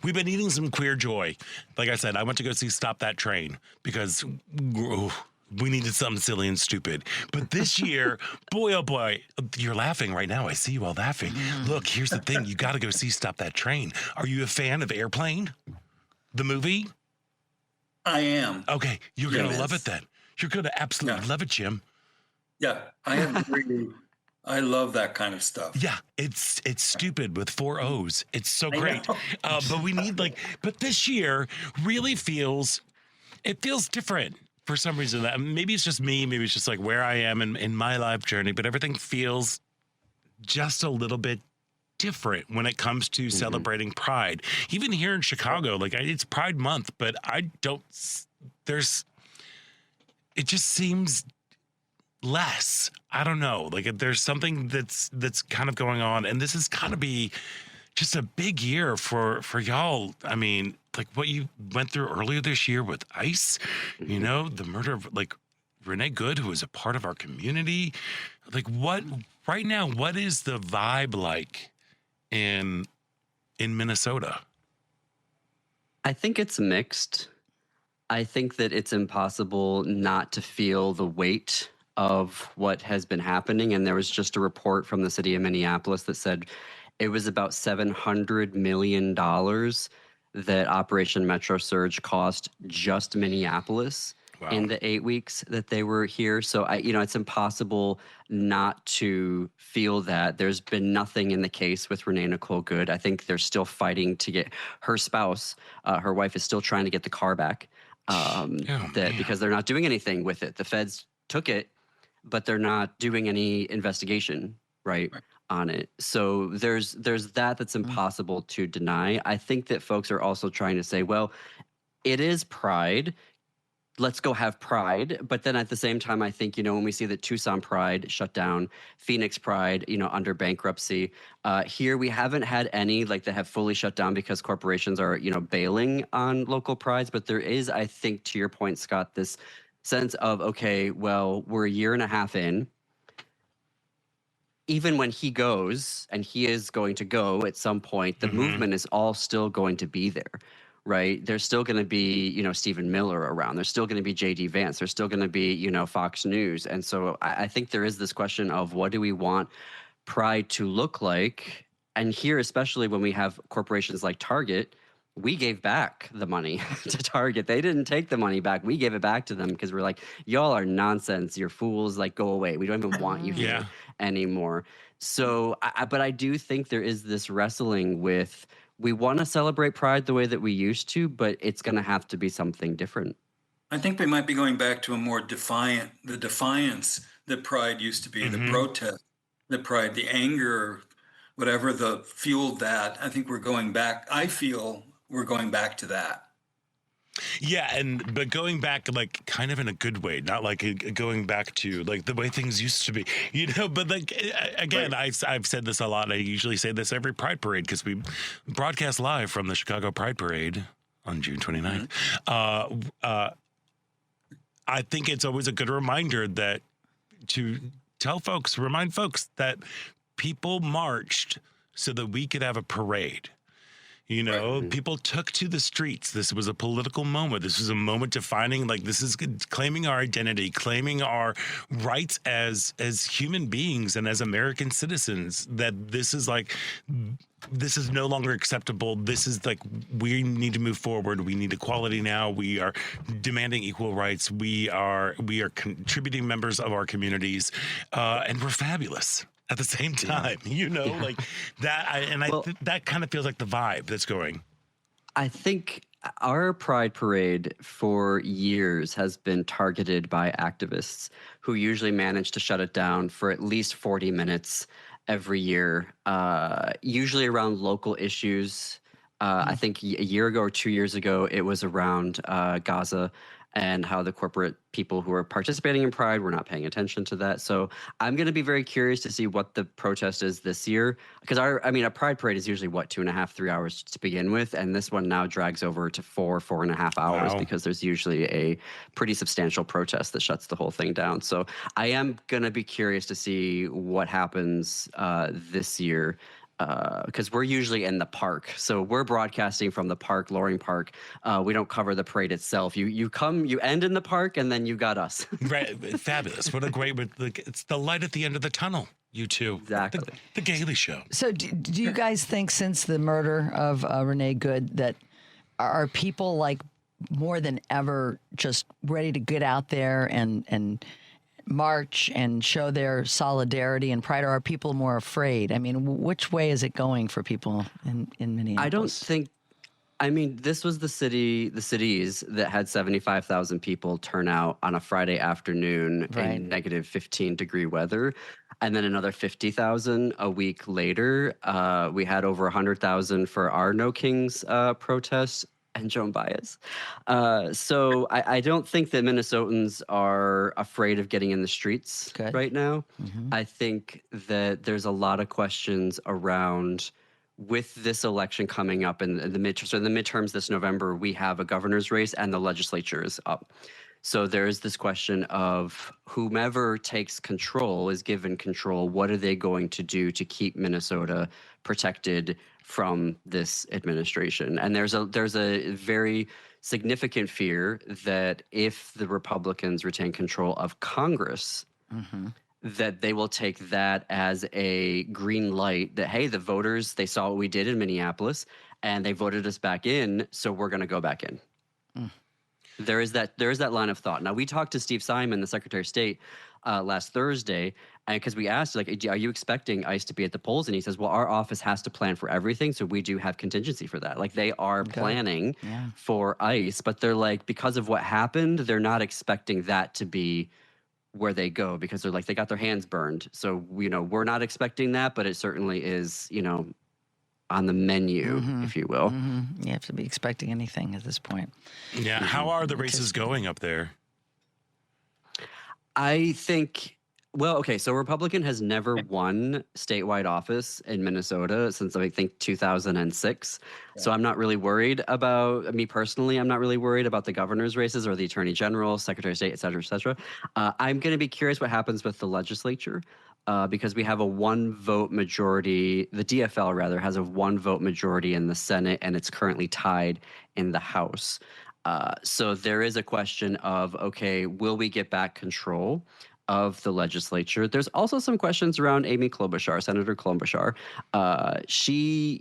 we've been eating some queer joy. Like I said, I went to go see Stop That Train because we needed something silly and stupid. But this year, boy, oh boy, you're laughing right now. I see you all laughing. Look, here's the thing. You got to go see Stop That Train. Are you a fan of Airplane, the movie? I am. Okay, you're going to love it then. You're going to absolutely love it, Jim. Yeah, I agree. I love that kind of stuff. Yeah, it's stupid with 4 O's. It's so great. But we need but this year really feels different for some reason. Maybe it's just me. Maybe it's just like where I am in my life journey. But everything feels just a little bit different when it comes to celebrating Pride. Even here in Chicago, it's Pride Month, but it just seems less. I don't know. There's something that's kind of going on, and this has got to be just a big year for y'all. I mean, what you went through earlier this year with ICE, the murder of Renee Good, who was a part of our community. What right now? What is the vibe like in Minnesota? I think it's mixed. I think that it's impossible not to feel the weight of what has been happening. And there was just a report from the city of Minneapolis that said it was about $700 million that Operation Metro Surge cost just Minneapolis in the 8 weeks that they were here. So it's impossible not to feel that. There's been nothing in the case with Renee Nicole Good. I think they're still fighting to get her spouse, her wife is still trying to get the car back. Because they're not doing anything with it. The feds took it, but they're not doing any investigation on it. So there's that's impossible to deny. I think that folks are also trying to say, well, it is Pride. Let's go have Pride. But then at the same time, I think, when we see that Tucson Pride shut down, Phoenix Pride, under bankruptcy, here we haven't had any that have fully shut down because corporations are, bailing on local prides. But there is, I think, to your point, Scott, this sense of, okay, well, we're a year and a half in. Even when he goes, and he is going to go at some point, the movement is all still going to be there. Right. There's still going to be, Stephen Miller around. There's still going to be J.D. Vance. There's still going to be, Fox News. And so I think there is this question of what do we want Pride to look like? And here, especially when we have corporations like Target, we gave back the money to Target. They didn't take the money back. We gave it back to them because we're like, y'all are nonsense. You're fools. Go away. We don't even want you here anymore. So, but I do think there is this wrestling with, we want to celebrate Pride the way that we used to, but it's going to have to be something different. I think we might be going back to a more the defiance that Pride used to be, the protest, the Pride, the anger, whatever fueled that. I think we're going back. I feel we're going back to that. Yeah, but going back, like, kind of in a good way, not like going back to like the way things used to be, But like again, I've said this a lot. I usually say this every Pride Parade because we broadcast live from the Chicago Pride Parade on June 29th. I think it's always a good reminder that to remind folks that people marched so that we could have a parade. People took to the streets. This was a political moment. This was a moment defining, like, this is claiming our identity, claiming our rights as human beings and as American citizens, that this is no longer acceptable. This is like, we need to move forward. We need equality now. We are demanding equal rights. We are contributing members of our communities, and we're fabulous at the same time, like that. That kind of feels like the vibe that's going. I think our Pride Parade for years has been targeted by activists who usually manage to shut it down for at least 40 minutes every year, usually around local issues. I think a year ago or 2 years ago, it was around Gaza and how the corporate people who are participating in Pride were not paying attention to that. So I'm going to be very curious to see what the protest is this year. Because a Pride Parade is usually, 2.5, 3 hours to begin with. And this one now drags over to 4.5 hours because there's usually a pretty substantial protest that shuts the whole thing down. So I am going to be curious to see what happens this year. Because we're usually in the park. So we're broadcasting from the park, Loring Park. We don't cover the parade itself. You end in the park, and then you got us. Right. Fabulous. What a great, it's the light at the end of the tunnel, you two. Exactly. The Gaily Show. So do you guys think, since the murder of Renee Good, that are people like more than ever just ready to get out there and march and show their solidarity and pride, or are people more afraid? I mean, which way is it going for people in Minneapolis? I don't think. This was the cities that had 75,000 people turn out on a Friday afternoon in negative 15-degree weather. And then another 50,000 a week later. We had over 100,000 for our No Kings protest and Joan Baez. So I don't think that Minnesotans are afraid of getting in the streets right now. Mm-hmm. I think that there's a lot of questions around, with this election coming up in the midterms. So in the midterms this November, we have a governor's race and the legislature is up. So there's this question of whomever takes control is given control. What are they going to do to keep Minnesota protected from this administration? And there's a very significant fear that if the Republicans retain control of Congress, that they will take that as a green light that, hey, the voters, they saw what we did in Minneapolis and they voted us back in, so we're going to go back in. There is that line of thought. Now, we talked to Steve Simon, the Secretary of State, last Thursday, because we asked, like, are you expecting ICE to be at the polls? And he says, well, our office has to plan for everything, so we do have contingency for that. Like, they are planning for ICE, but they're like, because of what happened, they're not expecting that to be where they go, because they're like, they got their hands burned. So, we're not expecting that, but it certainly is, on the menu, if you will. You have to be expecting anything at this point. Yeah. How are the races going up there? I think, so Republican has never won statewide office in Minnesota since, I think, 2006. So I'm not really worried about, me personally, I'm not really worried about the governor's races or the attorney general, secretary of state, et cetera, et cetera. I'm going to be curious what happens with the legislature. Because we have a one-vote majority, the DFL rather has a one-vote majority in the Senate, and it's currently tied in the House. So there is a question of, okay, will we get back control of the legislature? There's also some questions around Amy Klobuchar, Senator Klobuchar.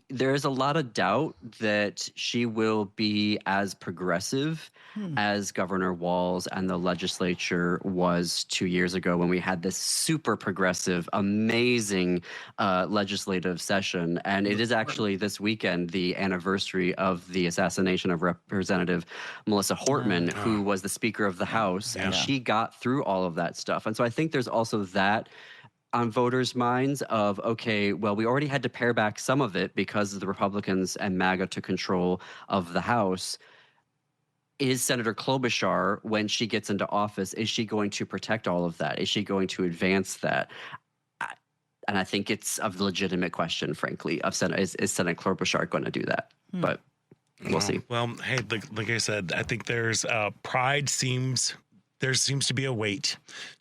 There is a lot of doubt that she will be as progressive as Governor Walz and the legislature was 2 years ago, when we had this super progressive, amazing legislative session. And it is actually this weekend the anniversary of the assassination of Representative Melissa Hortman, who was the Speaker of the House, and she got through all of that stuff. And so I think there's also that on voters' minds of, okay, well, we already had to pare back some of it because the Republicans and MAGA took control of the House. is Senator Klobuchar, when she gets into office, is she going to protect all of that? Is she going to advance that? And I think it's a legitimate question, frankly, of is Senator Klobuchar going to do that? But we'll see. Well, hey, like I said, I think there's there seems to be a weight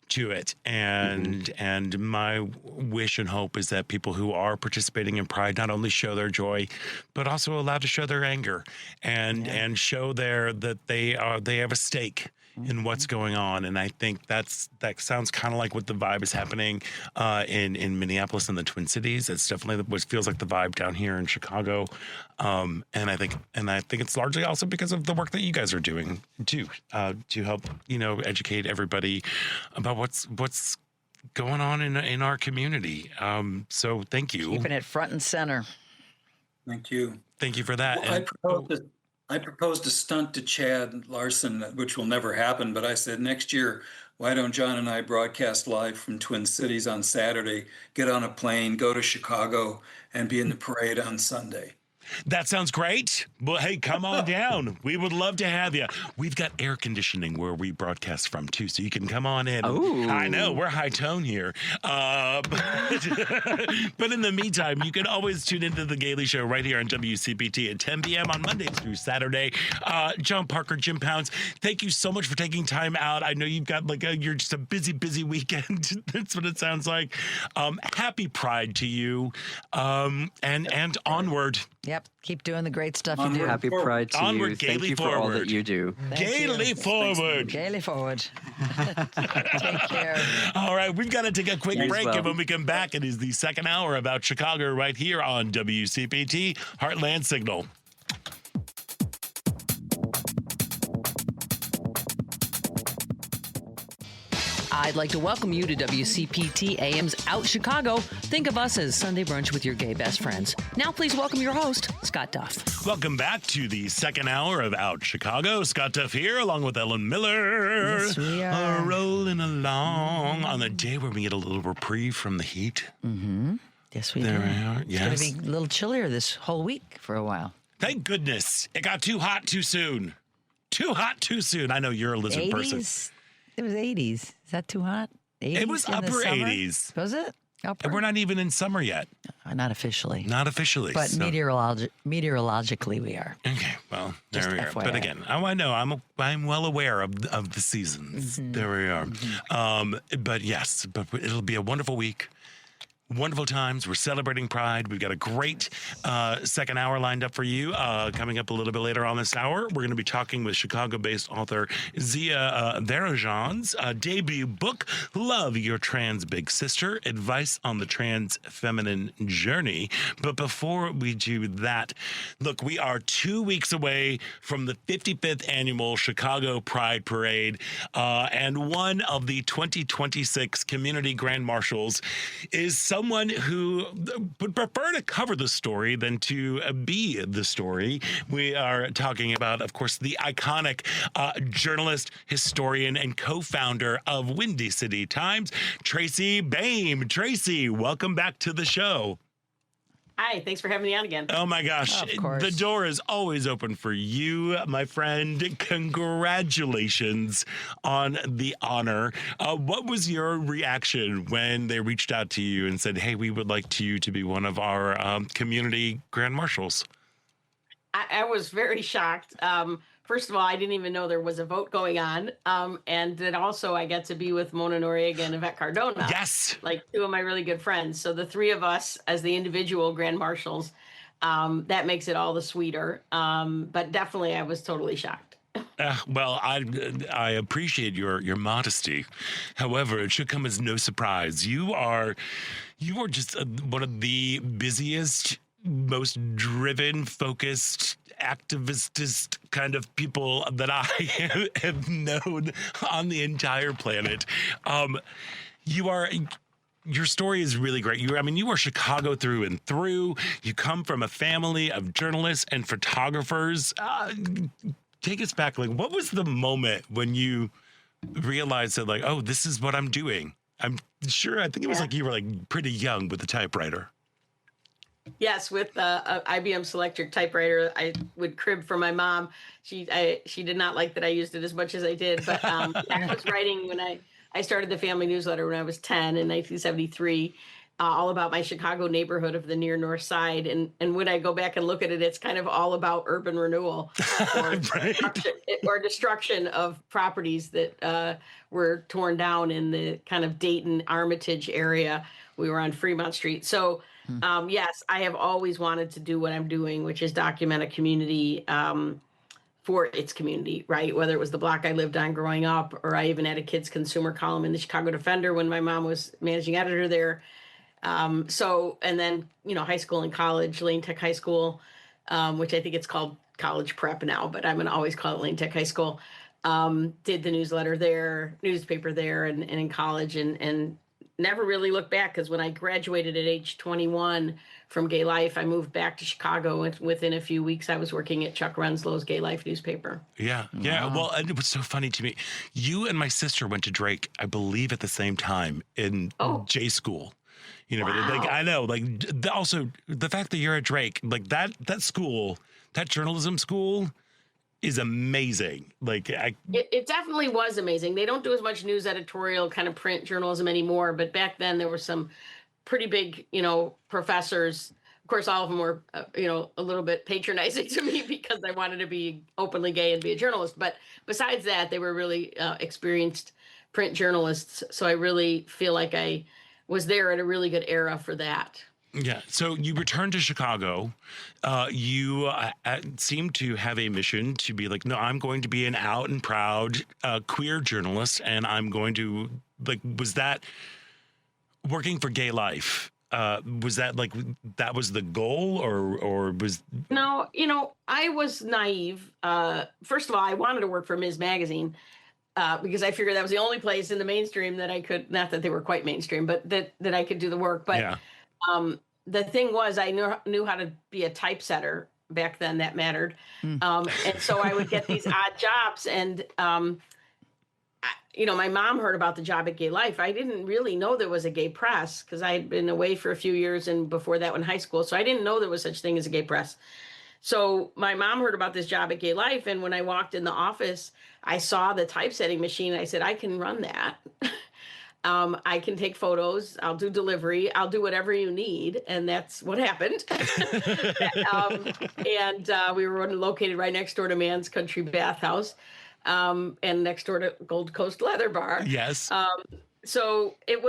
to it, and my wish and hope is that people who are participating in Pride not only show their joy, but also allowed to show their anger and show that they have a stake in what's going on. And I think that sounds kind of like what the vibe is happening in Minneapolis and the Twin Cities. It's definitely what feels like the vibe down here in Chicago. And I think it's largely also because of the work that you guys are doing too, to help, educate everybody about what's going on in our community. So thank you. Keeping it front and center. Thank you. Thank you for that. Well, I proposed a stunt to Chad Larson, which will never happen, but I said next year, why don't John and I broadcast live from Twin Cities on Saturday, get on a plane, go to Chicago, and be in the parade on Sunday? That sounds great. Well, hey, come on down. We would love to have you. We've got air conditioning where we broadcast from, too, so you can come on in. Ooh. I know, we're high tone here. But in the meantime, you can always tune into The Gaily Show right here on WCPT at 10 p.m. on Mondays through Saturday. John Parker, Jim Pounds, thank you so much for taking time out. I know you've got you're just a busy, busy weekend. That's what it sounds like. Happy Pride to you. And onward. Yep. Keep doing the great stuff you do. Happy Pride to Onward, you. Thank Gaily you for all that forward. you do. Gaily forward. Gaily forward. Take care. All right, we've got to take a quick Thanks, break, Bob. and when we come back, it is the second hour about Chicago right here on WCPT Heartland Signal. I'd like to welcome you to WCPT AM's Out Chicago. Think of us as Sunday brunch with your gay best friends. Now please welcome your host, Scott Duff. Welcome back to the second hour of Out Chicago. Scott Duff here, along with Ellen Miller. Yes, we are. Rolling along on a day where we get a little reprieve from the heat. Mm-hmm. Yes, we There do. we are. Yes. It's going to be a little chillier this whole week for a while. Thank goodness. It got too hot too soon. Too hot too soon. I know you're a lizard person. It was 80s. Is that too hot? 80s It was in the upper summer? 80s. Was it? Upper? And we're not even in summer yet. Not officially. Not officially. But so- meteorologically, we are. Okay, well, there Just we are. FYI. But again, I know I'm well aware of the seasons. There we are. But yes, but it'll be a wonderful week. Wonderful times. We're celebrating Pride. We've got a great second hour lined up for you. Coming up a little bit later on this hour, we're going to be talking with Chicago-based author Zia Varajon's debut book, Love Your Trans Big Sister, Advice on the Transfeminine Journey. But before we do that, look, we are 2 weeks away from the 55th annual Chicago Pride Parade, and one of the 2026 Community Grand Marshals is someone who would prefer to cover the story than to be the story. We are talking about, of course, the iconic journalist, historian, and co-founder of Windy City Times, Tracy Baim. Tracy, welcome back to the show. Hi, thanks for having me on again. Oh my gosh, Of course. the door is always open for you, my friend. Congratulations on the honor. What was your reaction when they reached out to you and said, hey, we would like you to be one of our community grand marshals? I was very shocked. First of all, I didn't even know there was a vote going on. And then also I got to be with Mona Noriega and Yvette Cardona. Yes. Like two of my really good friends. So the three of us as the individual grand marshals, that makes it all the sweeter. But definitely I was totally shocked. Well, I appreciate your modesty. However, it should come as no surprise. You are just one of the busiest, most driven, focused, activist kind of people that I have known on the entire planet. Your story is really great. You are Chicago through and through. You come from a family of journalists and photographers. Take us back. Like, what was the moment when you realized that, like, oh, this is what I'm doing? I think it was like you were like pretty young with the typewriter. Yes, with a IBM Selectric typewriter, I would crib for my mom. She did not like that I used it as much as I did, but I was writing when I started the family newsletter when I was 10 in 1973, all about my Chicago neighborhood of the near North Side. And when I go back and look at it, it's kind of all about urban renewal or, or destruction of properties that were torn down in the kind of Dayton Armitage area. We were on Fremont Street. So yes, I have always wanted to do what I'm doing, which is document a community for its community, right? Whether it was the block I lived on growing up, or I even had a kids consumer column in the Chicago Defender when my mom was managing editor there. And then, high school and college, Lane Tech High School, which I think it's called College Prep now, but I'm going to always call it Lane Tech High School. Did the newsletter there, newspaper there, and in college, and never really looked back, because when I graduated at age 21 from Gay Life, I moved back to Chicago, and within a few weeks I was working at Chuck Renslow's Gay Life newspaper. Yeah. Well, and it was so funny to me. You and my sister went to Drake, I believe, at the same time in J school. Wow. I know, also the fact that you're at Drake, that school, that journalism school, is amazing. It definitely was amazing. They don't do as much news editorial kind of print journalism anymore, but back then there were some pretty big, professors. Of course, all of them were, a little bit patronizing to me because I wanted to be openly gay and be a journalist. But besides that, they were really experienced print journalists. So I really feel like I was there at a really good era for that. Yeah. So you returned to Chicago. You seem to have a mission to be no, I'm going to be an out and proud queer journalist, and I'm going to was that working for Gay Life? Was that that was the goal, or was no? I was naive. First of all, I wanted to work for Ms. Magazine. Because I figured that was the only place in the mainstream that I could, not that they were quite mainstream, but that I could do the work. But yeah. The thing was, I knew how to be a typesetter back then. That mattered. And so I would get these odd jobs. And, my mom heard about the job at Gay Life. I didn't really know there was a gay press, because I had been away for a few years, and before that in high school. So I didn't know there was such thing as a gay press. So my mom heard about this job at Gay Life, and when I walked in the office, I saw the typesetting machine. I said, I can run that. I can take photos. I'll do delivery. I'll do whatever you need. And that's what happened. We were located right next door to Man's Country Bathhouse, and next door to Gold Coast Leather Bar. Yes. So it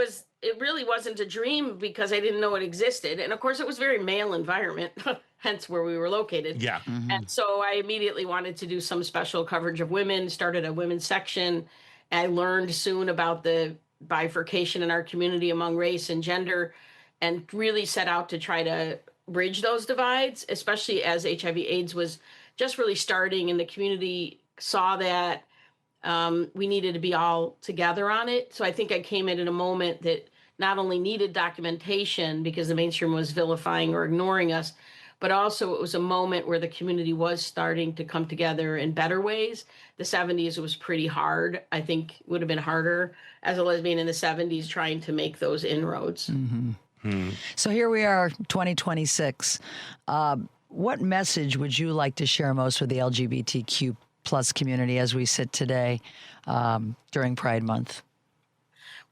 really wasn't a dream, because I didn't know it existed. And of course, it was a very male environment, hence where we were located. Yeah. Mm-hmm. And so I immediately wanted to do some special coverage of women, started a women's section. I learned soon about the bifurcation in our community among race and gender, and really set out to try to bridge those divides, especially as HIV/AIDS was just really starting, and the community saw that we needed to be all together on it. So I think I came in at a moment that not only needed documentation because the mainstream was vilifying or ignoring us, but also it was a moment where the community was starting to come together in better ways. The 70s was pretty hard. I think it would have been harder as a lesbian in the 70s trying to make those inroads. Mm-hmm. So here we are, 2026. What message would you like to share most with the LGBTQ plus community as we sit today during Pride Month?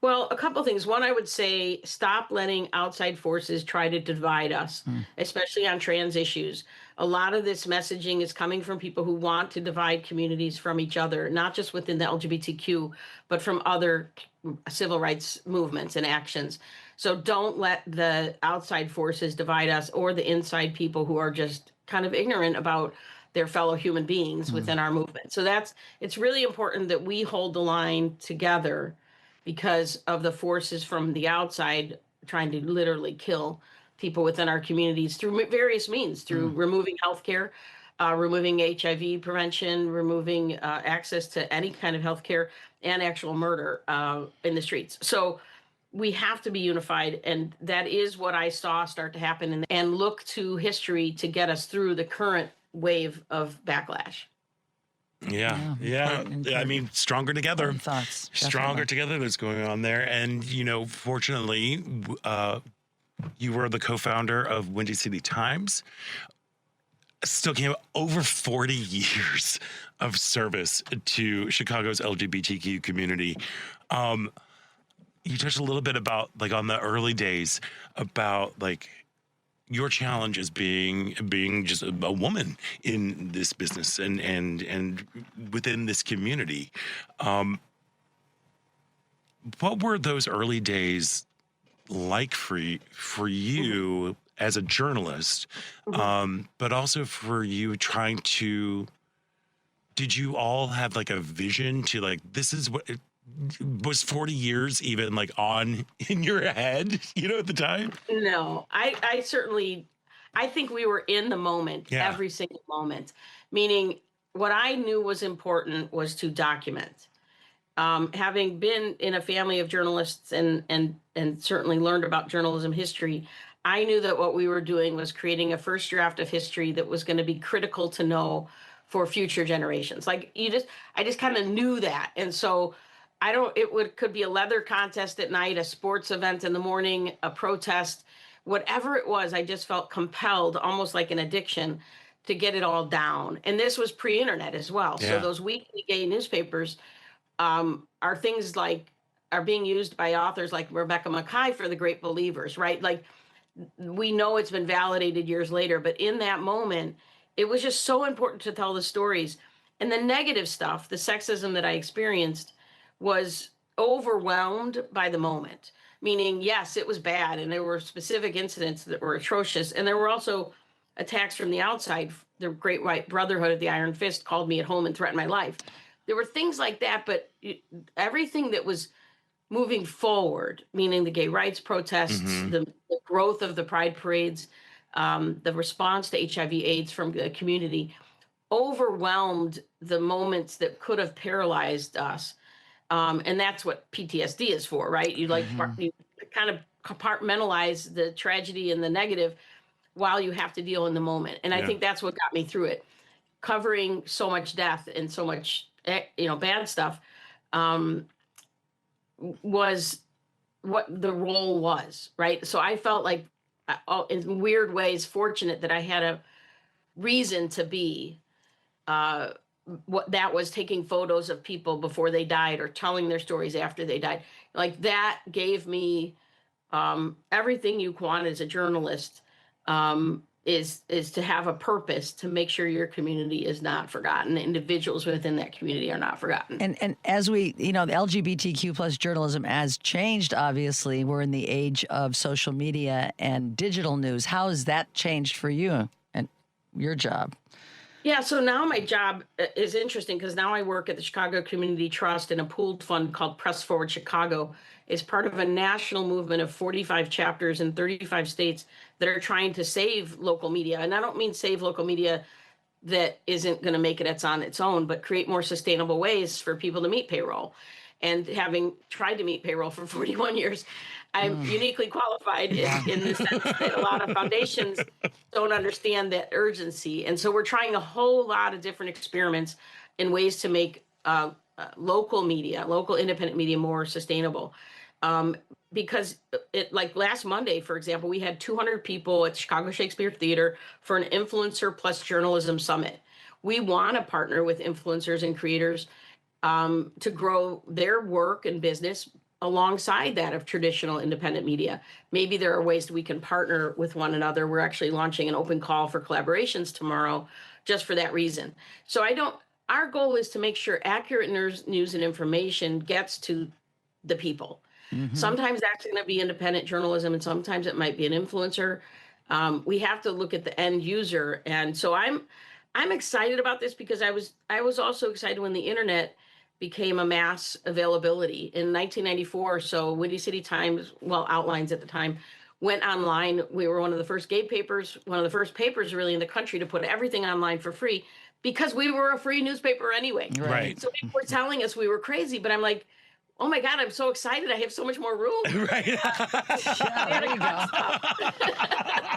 Well, a couple things. One, I would say stop letting outside forces try to divide us, especially on trans issues. A lot of this messaging is coming from people who want to divide communities from each other, not just within the LGBTQ, but from other civil rights movements and actions. So don't let the outside forces divide us, or the inside people who are just kind of ignorant about their fellow human beings within our movement. So it's really important that we hold the line together, because of the forces from the outside trying to literally kill people within our communities through various means, through removing healthcare, removing HIV prevention, removing access to any kind of healthcare, and actual murder in the streets. So we have to be unified. And that is what I saw start to happen, and look to history to get us through the current wave of backlash. Yeah. I mean, stronger together. Thoughts. Stronger together that's going on there. And, fortunately, You were the co-founder of Windy City Times. Still came over 40 years of service to Chicago's LGBTQ community. You touched a little bit about, like, on the early days, about, like, your challenge as being just a woman in this business and within this community. What were those early days like for you as a journalist, but also for you trying to? Did you all have like a vision to, like, this is what was 40 years even like on in your head, at the time? No, I certainly, I think we were in the moment, every single moment, meaning what I knew was important was to document. Having been in a family of journalists and certainly learned about journalism history, I knew that what we were doing was creating a first draft of history that was going to be critical to know for future generations. Like, I just kind of knew that. And so could be a leather contest at night, a sports event in the morning, a protest, whatever it was, I just felt compelled, almost like an addiction, to get it all down. And this was pre-internet as well. Yeah. So those weekly gay newspapers are things like, are being used by authors like Rebecca Mackay for the Great Believers, right? Like, we know it's been validated years later, but in that moment, it was just so important to tell the stories. And the negative stuff, the sexism that I experienced, was overwhelmed by the moment. Meaning, yes, it was bad, and there were specific incidents that were atrocious, and there were also attacks from the outside. The Great White Brotherhood of the Iron Fist called me at home and threatened my life. There were things like that, but everything that was moving forward, meaning the gay rights protests, the growth of the pride parades, the response to HIV/AIDS from the community, overwhelmed the moments that could have paralyzed us. And that's what PTSD is for, right? You you kind of compartmentalize the tragedy and the negative while you have to deal in the moment. And I think that's what got me through it. Covering so much death and so much, bad stuff, was what the role was, right? So I felt like, in weird ways, fortunate that I had a reason to be, what that was, taking photos of people before they died or telling their stories after they died. Like, that gave me everything you want as a journalist, is to have a purpose to make sure your community is not forgotten. Individuals within that community are not forgotten. And as we, the LGBTQ plus journalism has changed, obviously. We're in the age of social media and digital news. How has that changed for you and your job? Yeah, so now my job is interesting because now I work at the Chicago Community Trust in a pooled fund called Press Forward Chicago. It's part of a national movement of 45 chapters in 35 states that are trying to save local media. And I don't mean save local media that isn't going to make it on its own, but create more sustainable ways for people to meet payroll. And having tried to meet payroll for 41 years, I'm uniquely qualified in the sense that a lot of foundations don't understand that urgency. And so we're trying a whole lot of different experiments in ways to make local media, local independent media, more sustainable. Because like last Monday, for example, we had 200 people at Chicago Shakespeare Theater for an Influencer Plus Journalism Summit. We want to partner with influencers and creators to grow their work and business alongside that of traditional independent media. Maybe there are ways that we can partner with one another. We're actually launching an open call for collaborations tomorrow just for that reason. So our goal is to make sure accurate news and information gets to the people. Sometimes that's going to be independent journalism, and sometimes it might be an influencer. We have to look at the end user. And so I'm excited about this because I was also excited when the internet became a mass availability in 1994 or so. Windy City Times, Outlines at the time, went online. We were one of the first gay papers, one of the first papers really in the country to put everything online for free because we were a free newspaper anyway. Right. So people were telling us we were crazy, but I'm like, oh my God, I'm so excited. I have so much more room. Right. Yeah, there you go.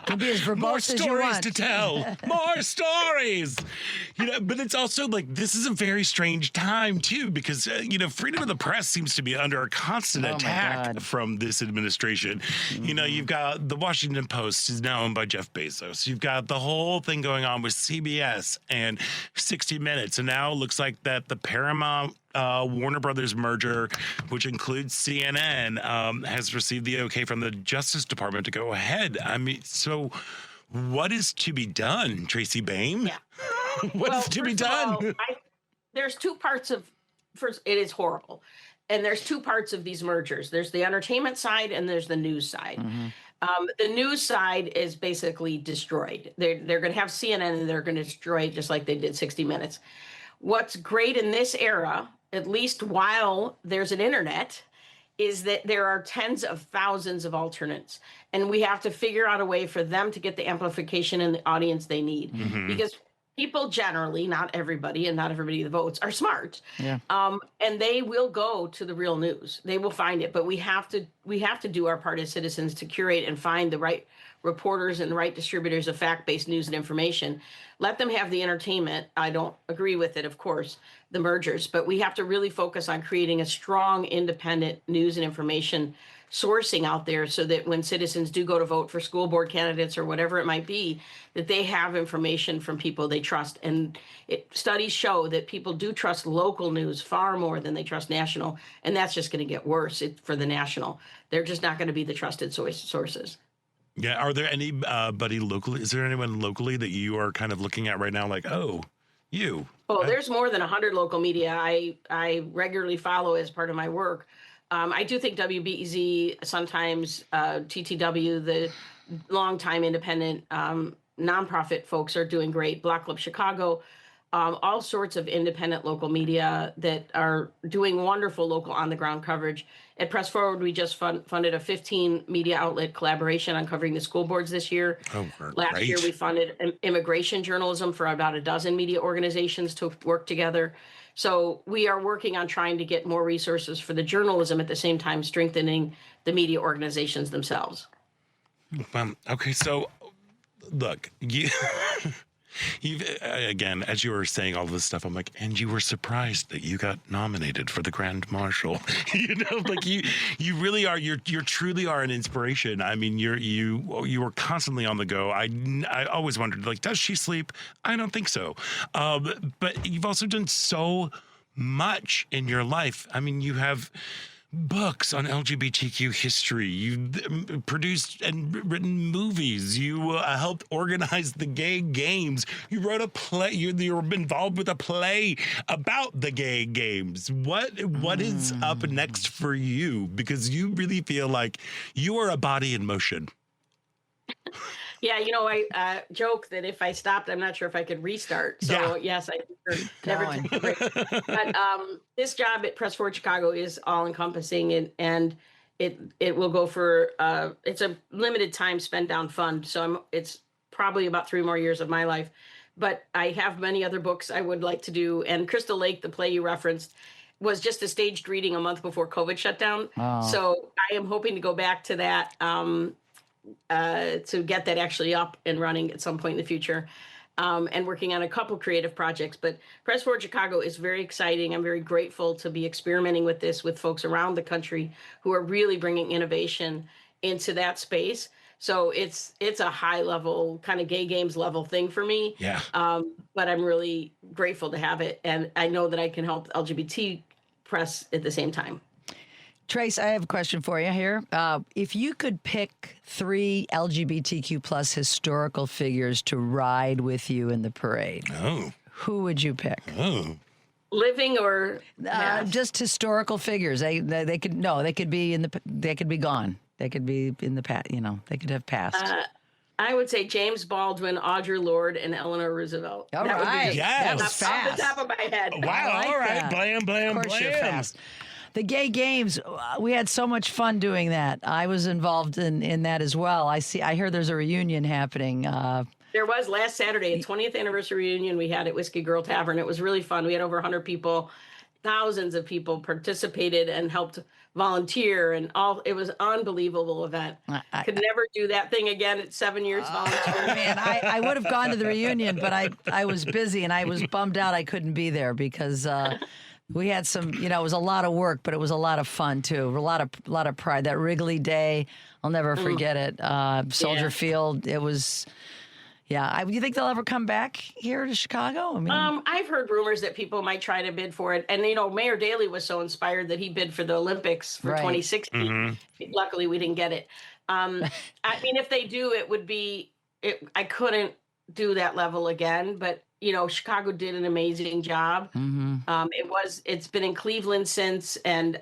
Can be as verbose More as you stories want. to tell. More stories. But it's also like this is a very strange time too, because freedom of the press seems to be under a constant Oh, my attack God. from this administration. You've got the Washington Post is now owned by Jeff Bezos. You've got the whole thing going on with CBS and 60 Minutes, and now it looks like that the Paramount Warner Brothers merger, which includes CNN, has received the okay from the Justice Department to go ahead. I mean, so what is to be done, Tracy Baim? Yeah. What's to be first of done? all, there's two parts of, first, it is horrible. And there's two parts of these mergers. There's the entertainment side and there's the news side. The news side is basically destroyed. They're going to have CNN and they're going to destroy it just like they did 60 Minutes. What's great in this era, at least while there's an internet, is that there are tens of thousands of alternates. And we have to figure out a way for them to get the amplification and the audience they need. Because people generally, not everybody, and not everybody that votes, are smart. Yeah. And they will go to the real news. They will find it. But we have to do our part as citizens to curate and find the right reporters and the right distributors of fact-based news and information. Let them have the entertainment. I don't agree with it, of course, the mergers, but we have to really focus on creating a strong, independent news and information sourcing out there so that when citizens do go to vote for school board candidates or whatever it might be, that they have information from people they trust. And studies show that people do trust local news far more than they trust national, and that's just going to get worse for the national. They're just not going to be the trusted sources. Yeah. Are there anybody locally? Is there anyone locally that you are kind of looking at right now? Like, you. Oh, there's more than 100 local media I regularly follow as part of my work. I do think WBEZ, sometimes TTW, the longtime independent nonprofit folks are doing great. Block Club Chicago, all sorts of independent local media that are doing wonderful local on-the-ground coverage. At Press Forward, we just funded a 15 media outlet collaboration on covering the school boards this year. Oh, Last great. year, we funded immigration journalism for about a dozen media organizations to work together. So we are working on trying to get more resources for the journalism at the same time strengthening the media organizations themselves. Okay, so look, you've again, as you were saying all this stuff, I'm like, and you were surprised that you got nominated for the Grand Marshal. Like you really are. You truly are an inspiration. I mean, you are constantly on the go. I always wondered, like, does she sleep? I don't think so. But you've also done so much in your life. I mean, you have books on LGBTQ history. You've produced and written movies. You helped organize the gay games. You wrote a play. You're involved with a play about the gay games. What is up next for you? Because you really feel like you are a body in motion. Yeah, I joke that if I stopped, I'm not sure if I could restart. So yes, I never take a break. But this job at Press Forward Chicago is all encompassing, and it will go for it's a limited time spent down fund. So it's probably about 3 more years of my life. But I have many other books I would like to do. And Crystal Lake, the play you referenced, was just a staged reading a month before COVID shut down. Oh. So I am hoping to go back to that. To get that actually up and running at some point in the future, and working on a couple creative projects. But Press Forward Chicago is very exciting. I'm very grateful to be experimenting with this with folks around the country who are really bringing innovation into that space. So it's a high level kind of gay games level thing for me. Yeah. But I'm really grateful to have it, and I know that I can help LGBT press at the same time. Trace, I have a question for you here. If you could pick 3 LGBTQ plus historical figures to ride with you in the parade, who would you pick? Living or just historical figures? They could be gone. They could be in the past. They could have passed. I would say James Baldwin, Audre Lorde, and Eleanor Roosevelt. All right, that was fast. Off the top of my head. Wow! All right, blam, blam, of course blam. You're fast. The gay games, we had so much fun doing that. I was involved in that as well. I hear there's a reunion happening. There was last Saturday, a 20th anniversary reunion we had at Whiskey Girl Tavern. It was really fun. We had over 100 people. thousands of people participated and helped volunteer, and it was an unbelievable event. I could never do that thing again at 7 years volunteering. Man, I would have gone to the reunion, but I was busy and I was bummed out I couldn't be there because we had some, it was a lot of work, but it was a lot of fun too. A lot of pride. That Wrigley Day, I'll never forget it. Soldier Field, it was. Yeah, you think they'll ever come back here to Chicago? I mean, I've heard rumors that people might try to bid for it, and Mayor Daley was so inspired that he bid for the Olympics for 2016. Mm-hmm. Luckily, we didn't get it. I mean, if they do, it would be. I couldn't do that level again, but Chicago did an amazing job. Mm-hmm. It's been in Cleveland since, and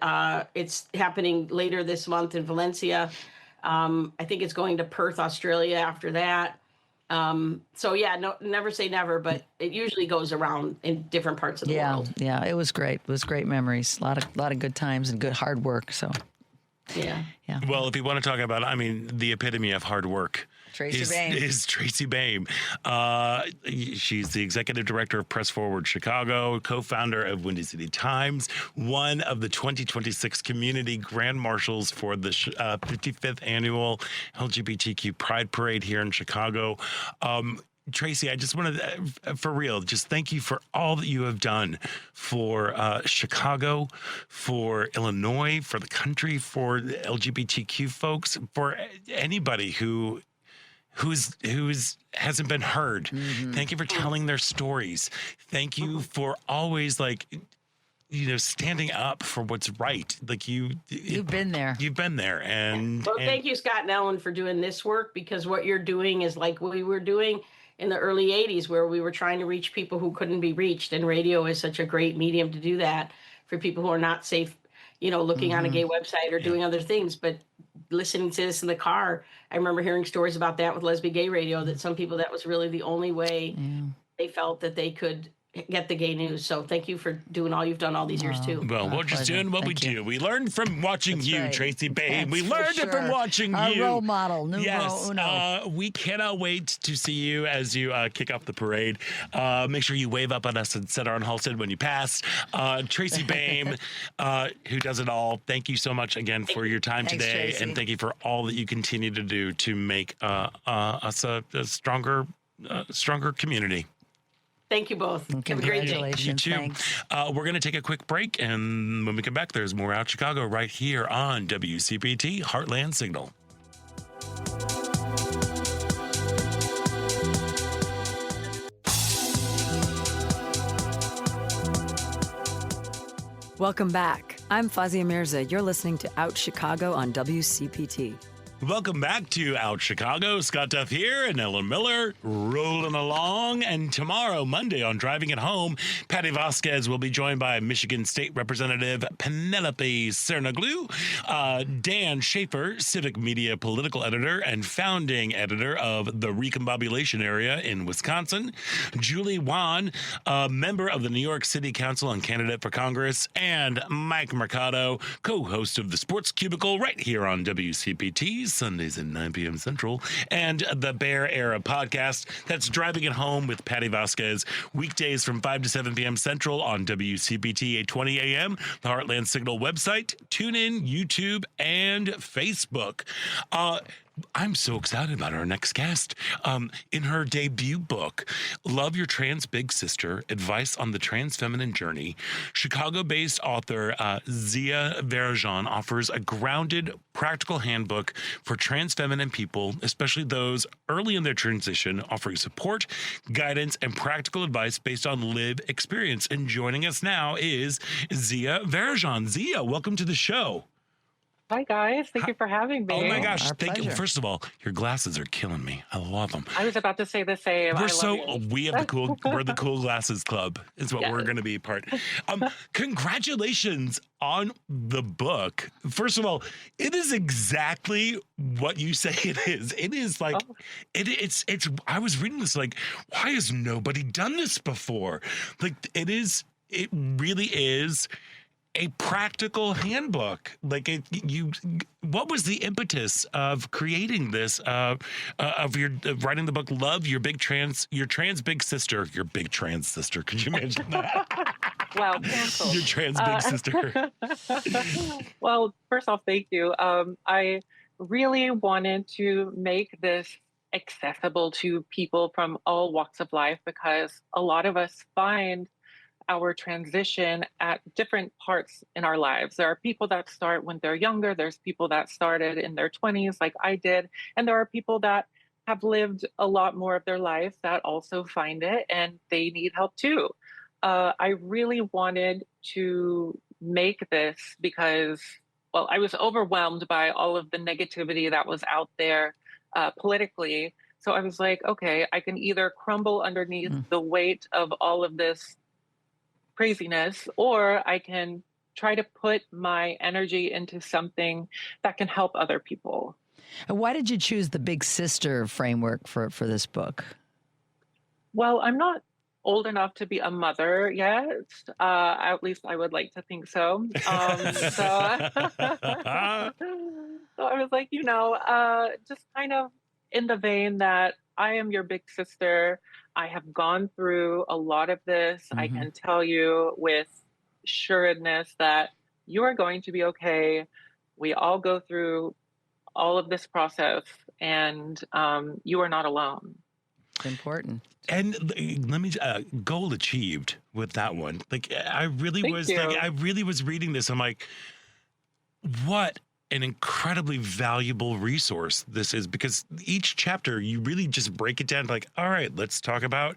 it's happening later this month in Valencia. I think it's going to Perth, Australia after that. So yeah, no, never say never, but it usually goes around in different parts of the world. Yeah, it was great. It was great memories. A lot of good times and good hard work. So yeah. Well, if you want to talk about, the epitome of hard work. Tracy Baim. Is Tracy Baim. She's the executive director of Press Forward Chicago, co-founder of Windy City Times, one of the 2026 community grand marshals for the 55th annual LGBTQ Pride Parade here in Chicago. Tracy, I just wanted to, for real, just thank you for all that you have done for Chicago, for Illinois, for the country, for the LGBTQ folks, for anybody who hasn't been heard. Mm-hmm. Thank you for telling their stories. Thank you for always standing up for what's right. You've been there. You've been there. And thank you, Scott and Ellen, for doing this work, because what you're doing is like what we were doing in the early 80s, where we were trying to reach people who couldn't be reached. And radio is such a great medium to do that for people who are not safe, looking on a gay website or doing other things, but listening to this in the car. I remember hearing stories about that with Lesbian Gay Radio, that some people, that was really the only way they felt that they could get the gay news. So thank you for doing all you've done all these years too. Well, we're just doing what we do. We learned from watching you, Tracy Baim. We learned it from watching Our you. role model. Yes. We cannot wait to see you as you kick off the parade. Make sure you wave up at us and set our unhalted when you pass. Tracy Baim, who does it all. Thank you so much again for your time today. Tracy. And thank you for all that you continue to do to make us a stronger community. Thank you both. Have a great day. You too. Thanks. We're going to take a quick break, and when we come back, there's more Out Chicago right here on WCPT Heartland Signal. Welcome back. I'm Fazia Mirza. You're listening to Out Chicago on WCPT. Welcome back to Out Chicago. Scott Duff here and Ellen Miller rolling along. And tomorrow, Monday, on Driving It Home, Patty Vasquez will be joined by Michigan State Representative Penelope Cernoglu, Dan Schaefer, civic media political editor and founding editor of the Recombobulation Area in Wisconsin, Julie Wan, a member of the New York City Council and candidate for Congress, and Mike Mercado, co-host of the Sports Cubicle right here on WCPT. Sundays at 9 p.m. Central, and the Bear Era podcast. That's Driving It Home with Patty Vasquez, weekdays from 5 to 7 p.m. Central on WCPT 820 a.m., the Heartland Signal website, TuneIn, YouTube, and Facebook. I'm so excited about our next guest. In her debut book, Love Your Trans Big Sister, Advice on the Transfeminine Journey, Chicago-based author Zia Varajon offers a grounded, practical handbook for trans feminine people, especially those early in their transition, offering support, guidance, and practical advice based on lived experience. And joining us now is Zia Varajon. Zia, welcome to the show. Hi, guys. Thank you for having me. Oh, my gosh. Our Thank you. pleasure. First of all, your glasses are killing me. I love them. I was about to say the same. We have the cool, we're the Cool Glasses Club is what we're going to be part. Congratulations on the book. First of all, it is exactly what you say it is. It is like, it's, I was reading this like, why has nobody done this before? Like, it really is a practical handbook. Like what was the impetus of creating this, of writing the book, Love Your Trans Big Sister, Your Big Trans Sister. Could you imagine that? Wow, canceled. Your trans big sister. Well, first off, thank you. I really wanted to make this accessible to people from all walks of life because a lot of us find our transition at different parts in our lives. There are people that start when they're younger, there's people that started in their 20s, like I did, and there are people that have lived a lot more of their life that also find it and they need help too. I really wanted to make this because, well, I was overwhelmed by all of the negativity that was out there politically. So I was like, okay, I can either crumble underneath the weight of all of this craziness, or I can try to put my energy into something that can help other people. And why did you choose the big sister framework for this book? Well, I'm not old enough to be a mother yet. At least I would like to think so. So I was like, just kind of in the vein that I am your big sister. I have gone through a lot of this. I can tell you with sureness that you are going to be okay. We all go through all of this process, and you are not alone. It's important. And let me goal achieved with that one. Like I really was reading this. I'm like, what an incredibly valuable resource this is, because each chapter you really just break it down to like, all right, let's talk about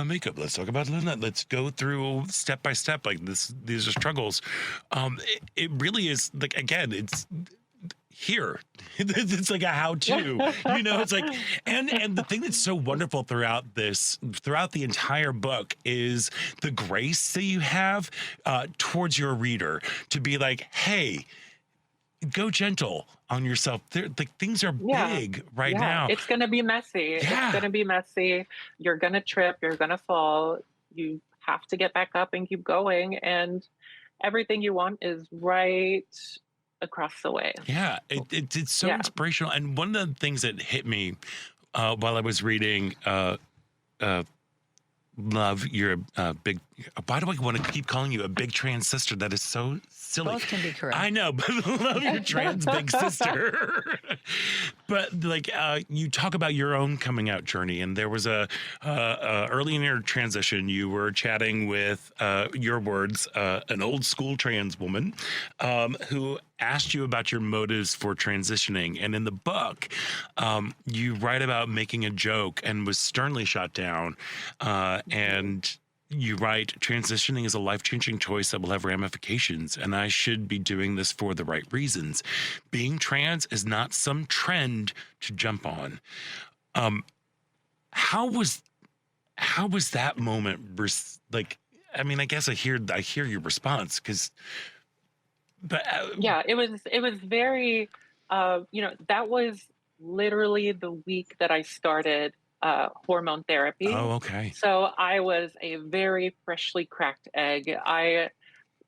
makeup. Let's talk about Lynette. Let's go through step by step. Like these are struggles. It really is like, again, it's here. It's like a how-to, it's like, and the thing that's so wonderful throughout the entire book is the grace that you have towards your reader to be like, hey, go gentle on yourself. Like things are big right now. It's going to be messy. Yeah. It's going to be messy. You're going to trip. You're going to fall. You have to get back up and keep going. And everything you want is right across the way. Yeah, it's so inspirational. And one of the things that hit me while I was reading Love, you're a big, why do I want to keep calling you a big trans sister? That is so silly. Both can be correct. I know, but love your trans big sister. But like, you talk about your own coming out journey, and there was early in your transition, you were chatting with, your words, an old school trans woman, who asked you about your motives for transitioning. And in the book, you write about making a joke and was sternly shot down. And you write, transitioning is a life-changing choice that will have ramifications, and I should be doing this for the right reasons. Being trans is not some trend to jump on. How was that moment? Like, I mean, I guess I hear your response, yeah, it was very, that was literally the week that I started hormone therapy. Oh, okay. So I was a very freshly cracked egg. I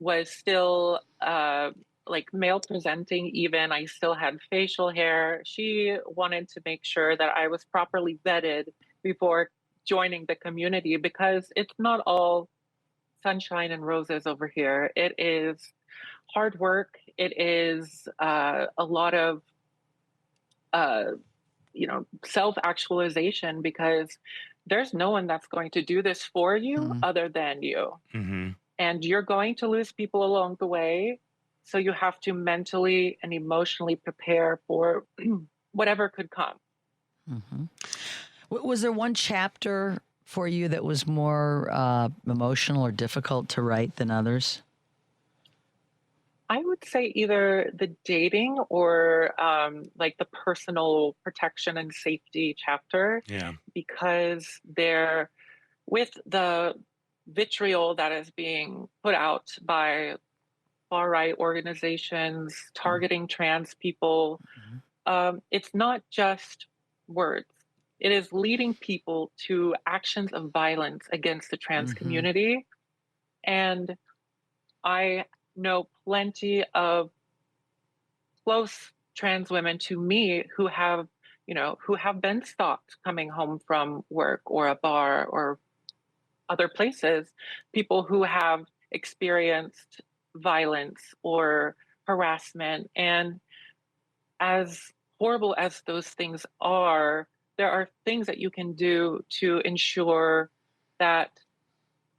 was still like male presenting even. I still had facial hair. She wanted to make sure that I was properly vetted before joining the community, because it's not all sunshine and roses over here. It is hard work. It is a lot of self-actualization, because there's no one that's going to do this for you other than you. Mm-hmm. And you're going to lose people along the way. So you have to mentally and emotionally prepare for whatever could come. Mm-hmm. Was there one chapter for you that was more emotional or difficult to write than others? I would say either the dating or like the personal protection and safety chapter. Yeah. Because they're, with the vitriol that is being put out by far-right organizations targeting trans people, it's not just words. It is leading people to actions of violence against the trans community. And I know plenty of close trans women to me who have been stopped coming home from work or a bar or other places, people who have experienced violence or harassment. And as horrible as those things are, there are things that you can do to ensure that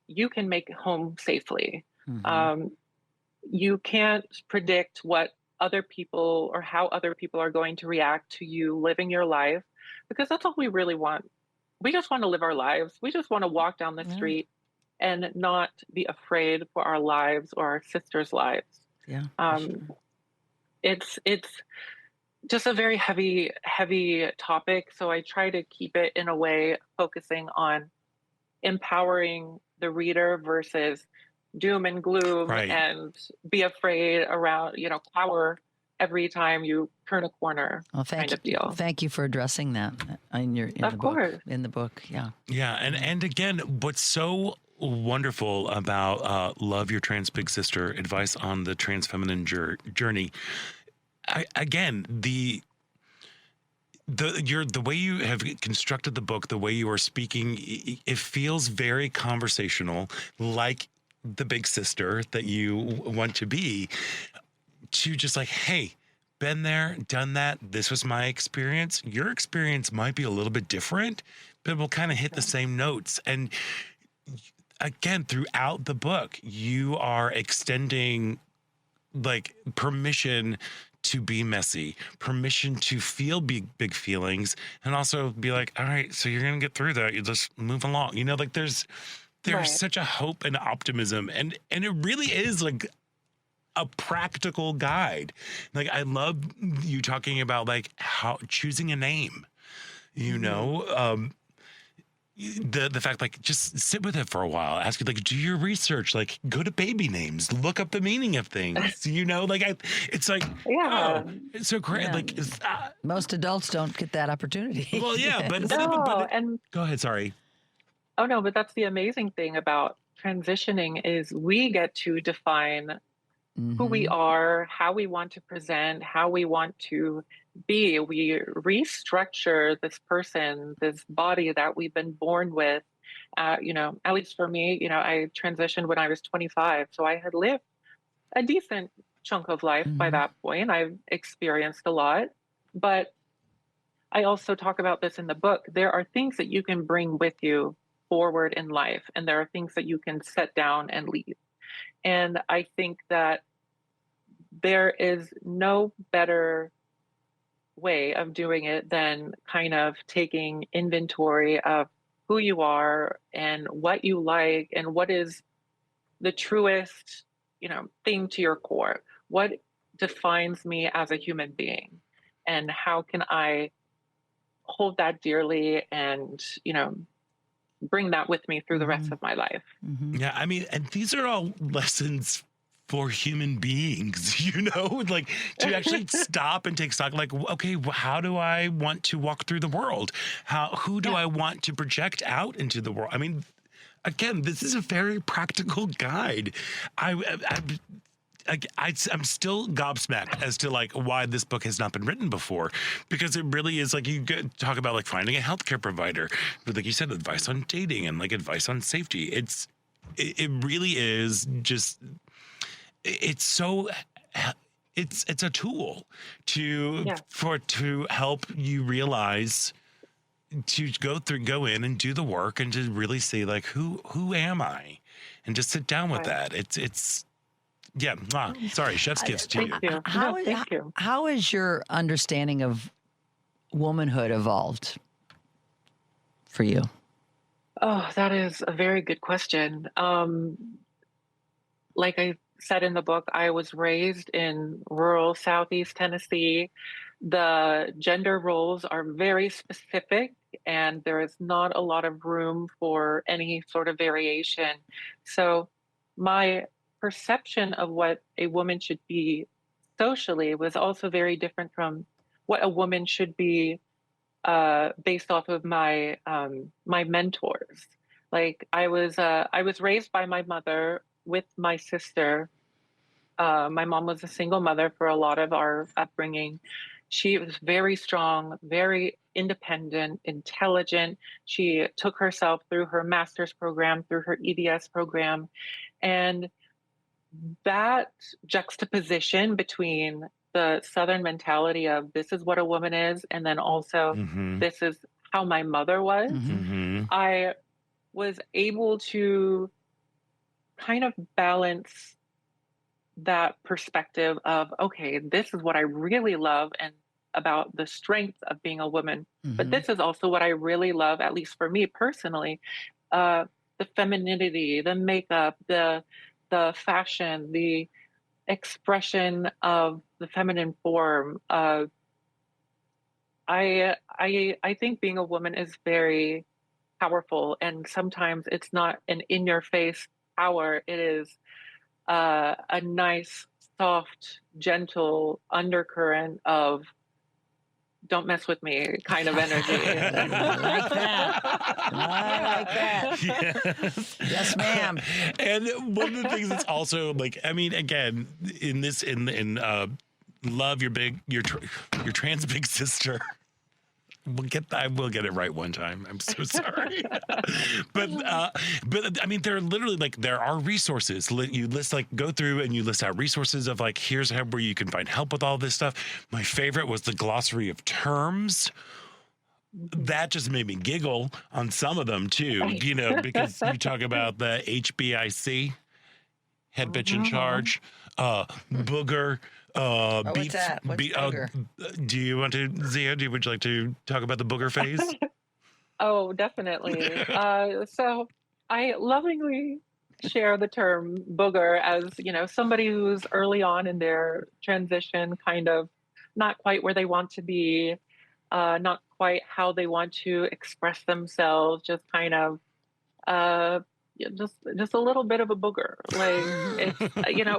you can make it home safely. You can't predict what other people or how other people are going to react to you living your life, because that's all we really want. We just want to live our lives. We just want to walk down the street and not be afraid for our lives or our sisters' lives. Yeah. It's just a very heavy topic. So I try to keep it in a way focusing on empowering the reader versus doom and gloom and be afraid around, cower every time you turn a corner. Well, kind of deal. Thank you for addressing that in the book. Yeah. Yeah. And again, what's so wonderful about Love Your Trans Big Sister, Advice on the Transfeminine Journey. The way you have constructed the book, the way you are speaking, it feels very conversational, like the big sister that you want to be, to just like, hey, been there, done that. This was my experience. Your experience might be a little bit different, but we'll kind of hit the same notes. And again, throughout the book, you are extending like permission to be messy, permission to feel big feelings, and also be like, all right, so you're gonna get through that. You just move along. Like there's such a hope and optimism, and it really is like a practical guide. Like I love you talking about like how choosing a name. The fact, like, just sit with it for a while, ask you, like, do your research, like, go to baby names, look up the meaning of things, it's like, oh, it's so great. Yeah. Like, most adults don't get that opportunity. Well, yeah, but go ahead. Sorry. Oh, no, but that's the amazing thing about transitioning is we get to define who we are, how we want to present, how we want to be. We restructure this person, this body that we've been born with. At least for me, I transitioned when I was 25. So I had lived a decent chunk of life by that point. I've experienced a lot, but I also talk about this in the book. There are things that you can bring with you forward in life, and there are things that you can set down and leave. And I think that there is no better way of doing it than kind of taking inventory of who you are and what you like and what is the truest, thing to your core. What defines me as a human being, and how can I hold that dearly and, bring that with me through the rest of my life. Yeah, I mean, and these are all lessons for human beings, like to actually stop and take stock, like, okay, how do I want to walk through the world? Who do I want to project out into the world? I mean, again, this is a very practical guide. I'm still gobsmacked as to like why this book has not been written before, because it really is like you talk about like finding a healthcare provider, but like you said, advice on dating and like advice on safety. It really is just. It's a tool to help you realize, to go in and do the work and to really say like, who am I? And just sit down with that. Sorry, chef's gifts to you. Thank you. How has your understanding of womanhood evolved for you? Oh, that is a very good question. Like I said in the book, I was raised in rural Southeast Tennessee. The gender roles are very specific, and there is not a lot of room for any sort of variation. So my perception of what a woman should be socially was also very different from what a woman should be based off of my my mentors. Like I was raised by my mother with my sister. My mom was a single mother for a lot of our upbringing. She was very strong, very independent, intelligent. She took herself through her master's program, through her EDS program. And that juxtaposition between the Southern mentality of this is what a woman is, and then also this is how my mother was, I was able to kind of balance that perspective of, okay, this is what I really love and about the strength of being a woman. But this is also what I really love, at least for me personally, the femininity, the makeup, the fashion, the expression of the feminine form. I think being a woman is very powerful, and sometimes it's not an in-your-face power. It is a nice, soft, gentle undercurrent of "don't mess with me" kind of energy. I like that. I like that. Yes, ma'am. And one of the things that's also like, I mean, again, in love your trans big sister. I will get it right one time. I'm so sorry. but I mean, there are literally there are resources. You list go through and you list out resources of here's where you can find help with all this stuff. My favorite was the glossary of terms. That just made me giggle on some of them too, because you talk about the HBIC, head bitch in charge, booger, what's that? What's booger? Do you want to, Zia? Would you like to talk about the booger phase? Oh, definitely. So I lovingly share the term booger as, somebody who's early on in their transition, kind of not quite where they want to be, not quite how they want to express themselves, just kind of just a little bit of a booger. It's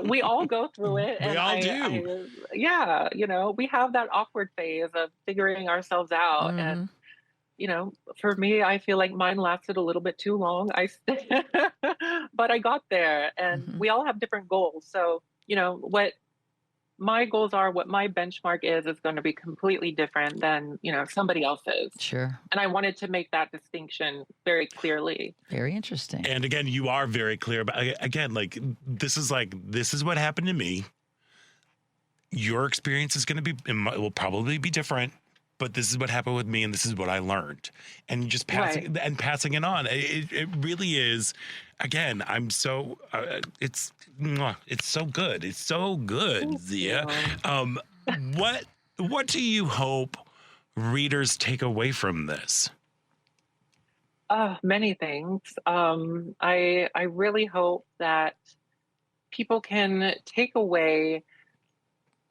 we all go through it. We all do. We have that awkward phase of figuring ourselves out. And for me, I feel like mine lasted a little bit too long. But I got there, and we all have different goals. So what my goals are, what my benchmark is going to be completely different than, somebody else's. Sure. And I wanted to make that distinction very clearly. Very interesting. And again, you are very clear about, again, this is what happened to me. Your experience is going to will probably be different, but this is what happened with me, and this is what I learned. And just passing it on. It really is. Again, I'm so it's so good. It's so good, Zia. What do you hope readers take away from this? Many things. I really hope that people can take away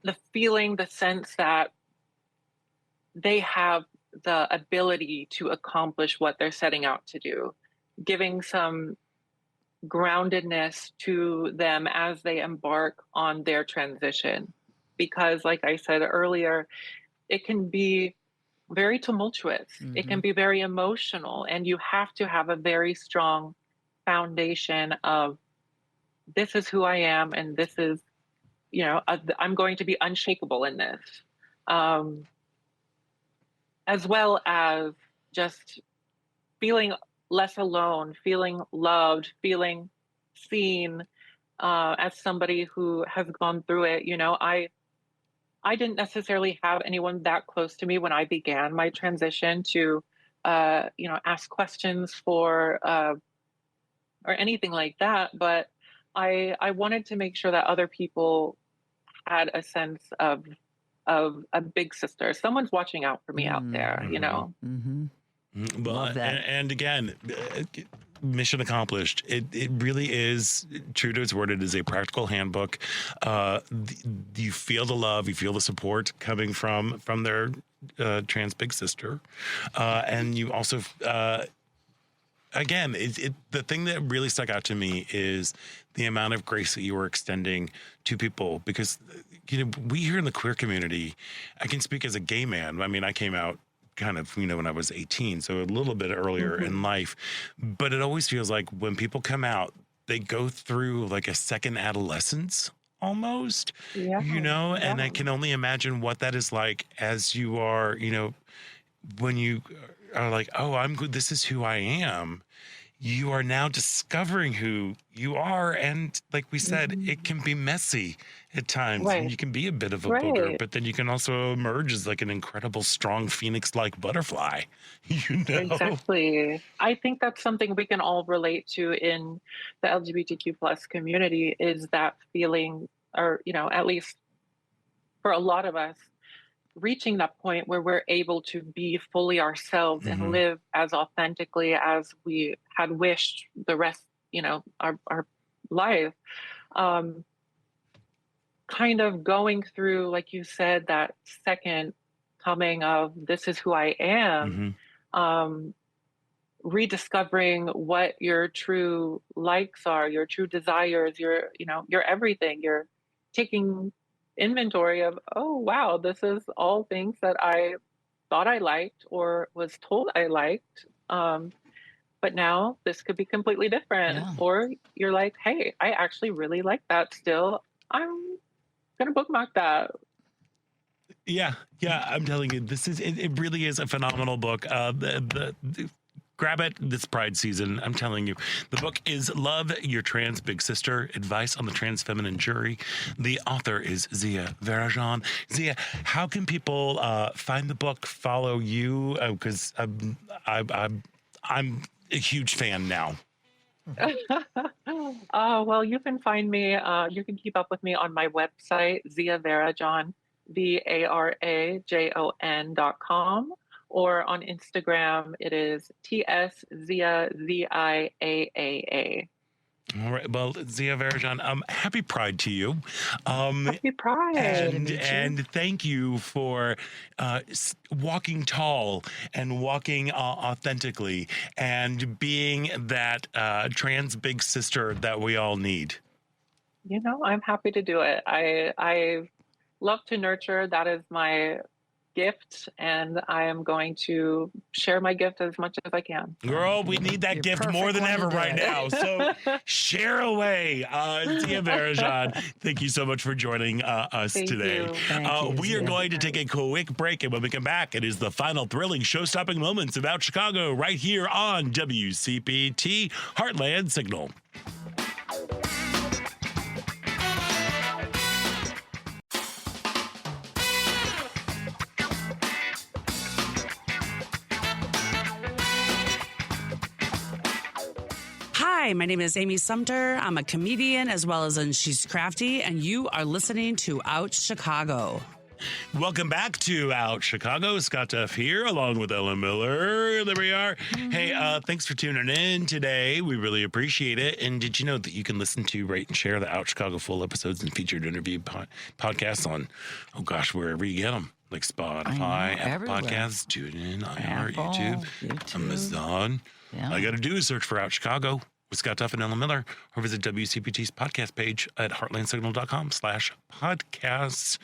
the feeling, the sense that they have the ability to accomplish what they're setting out to do, giving some groundedness to them as they embark on their transition. Because like I said earlier, it can be very tumultuous. It can be very emotional, and you have to have a very strong foundation of this is who I am, and this is, I'm going to be unshakable in this. As well as just feeling less alone, feeling loved, feeling seen, as somebody who has gone through it. I didn't necessarily have anyone that close to me when I began my transition to, ask questions for, or anything like that. But I wanted to make sure that other people had a sense of a big sister. Someone's watching out for me out there, Well, Love that. And again, mission accomplished. It really is true to its word. It is a practical handbook. You feel the love, you feel the support coming from their trans big sister, and you also. Again, the thing that really stuck out to me is the amount of grace that you were extending to people, because we here in the queer community, I can speak as a gay man. I mean, I came out kind of, when I was 18, so a little bit earlier in life, but it always feels like when people come out, they go through like a second adolescence almost, and I can only imagine what that is like as you are, when you are like, oh, I'm good, this is who I am, you are now discovering who you are. And like we said, it can be messy at times. Right. And you can be a bit of a Right. booger, but then you can also emerge as like an incredible, strong phoenix-like butterfly. You know? Exactly. I think that's something we can all relate to in the LGBTQ plus community, is that feeling, or, at least for a lot of us, reaching that point where we're able to be fully ourselves and live as authentically as we had wished the rest, our life. Kind of going through, like you said, that second coming of this is who I am, rediscovering what your true likes are, your true desires, your everything. You're taking inventory of, oh wow, this is all things that I thought I liked or was told I liked, but now this could be completely different. Or you're like, hey, I actually really like that still, I'm gonna bookmark that. Yeah, I'm telling you, it really is a phenomenal book. Grab it this Pride season. I'm telling you. The book is Love Your Trans Big Sister, Advice on the Transfeminine Journey. The author is Zia Varajon. Zia, how can people find the book, follow you? Because I'm a huge fan now. Well, you can find me, you can keep up with me on my website, Zia Varajon, VARAJON.com. Or on Instagram, it is TSZia, ZIAAA. All right. Well, Zia Varajon, happy Pride to you. Happy Pride. And thank you for walking tall and walking authentically and being that trans big sister that we all need. I'm happy to do it. I love to nurture. That is my gift, and I am going to share my gift as much as I can. Girl, we need that gift more than ever right now. So share away. Zia Varajon, thank you so much for joining us today. We are going to take a quick break, and when we come back, it is the final thrilling show-stopping moments about Chicago right here on WCPT Heartland Signal. Hi, my name is Amy Sumter. I'm a comedian as well as She's Crafty, and you are listening to Out Chicago. Welcome back to Out Chicago. Scott Duff here, along with Ellen Miller. There we are. Hey, thanks for tuning in today. We really appreciate it. And did you know that you can listen to, rate, and share the Out Chicago full episodes and featured interview podcasts on, wherever you get them, like Spotify, Apple Podcasts, TuneIn, iHeart, YouTube, Amazon. Yeah. All you got to do is search for Out Chicago with Scott Duff and Ellen Miller, or visit WCPT's podcast page at heartlandsignal.com/podcasts.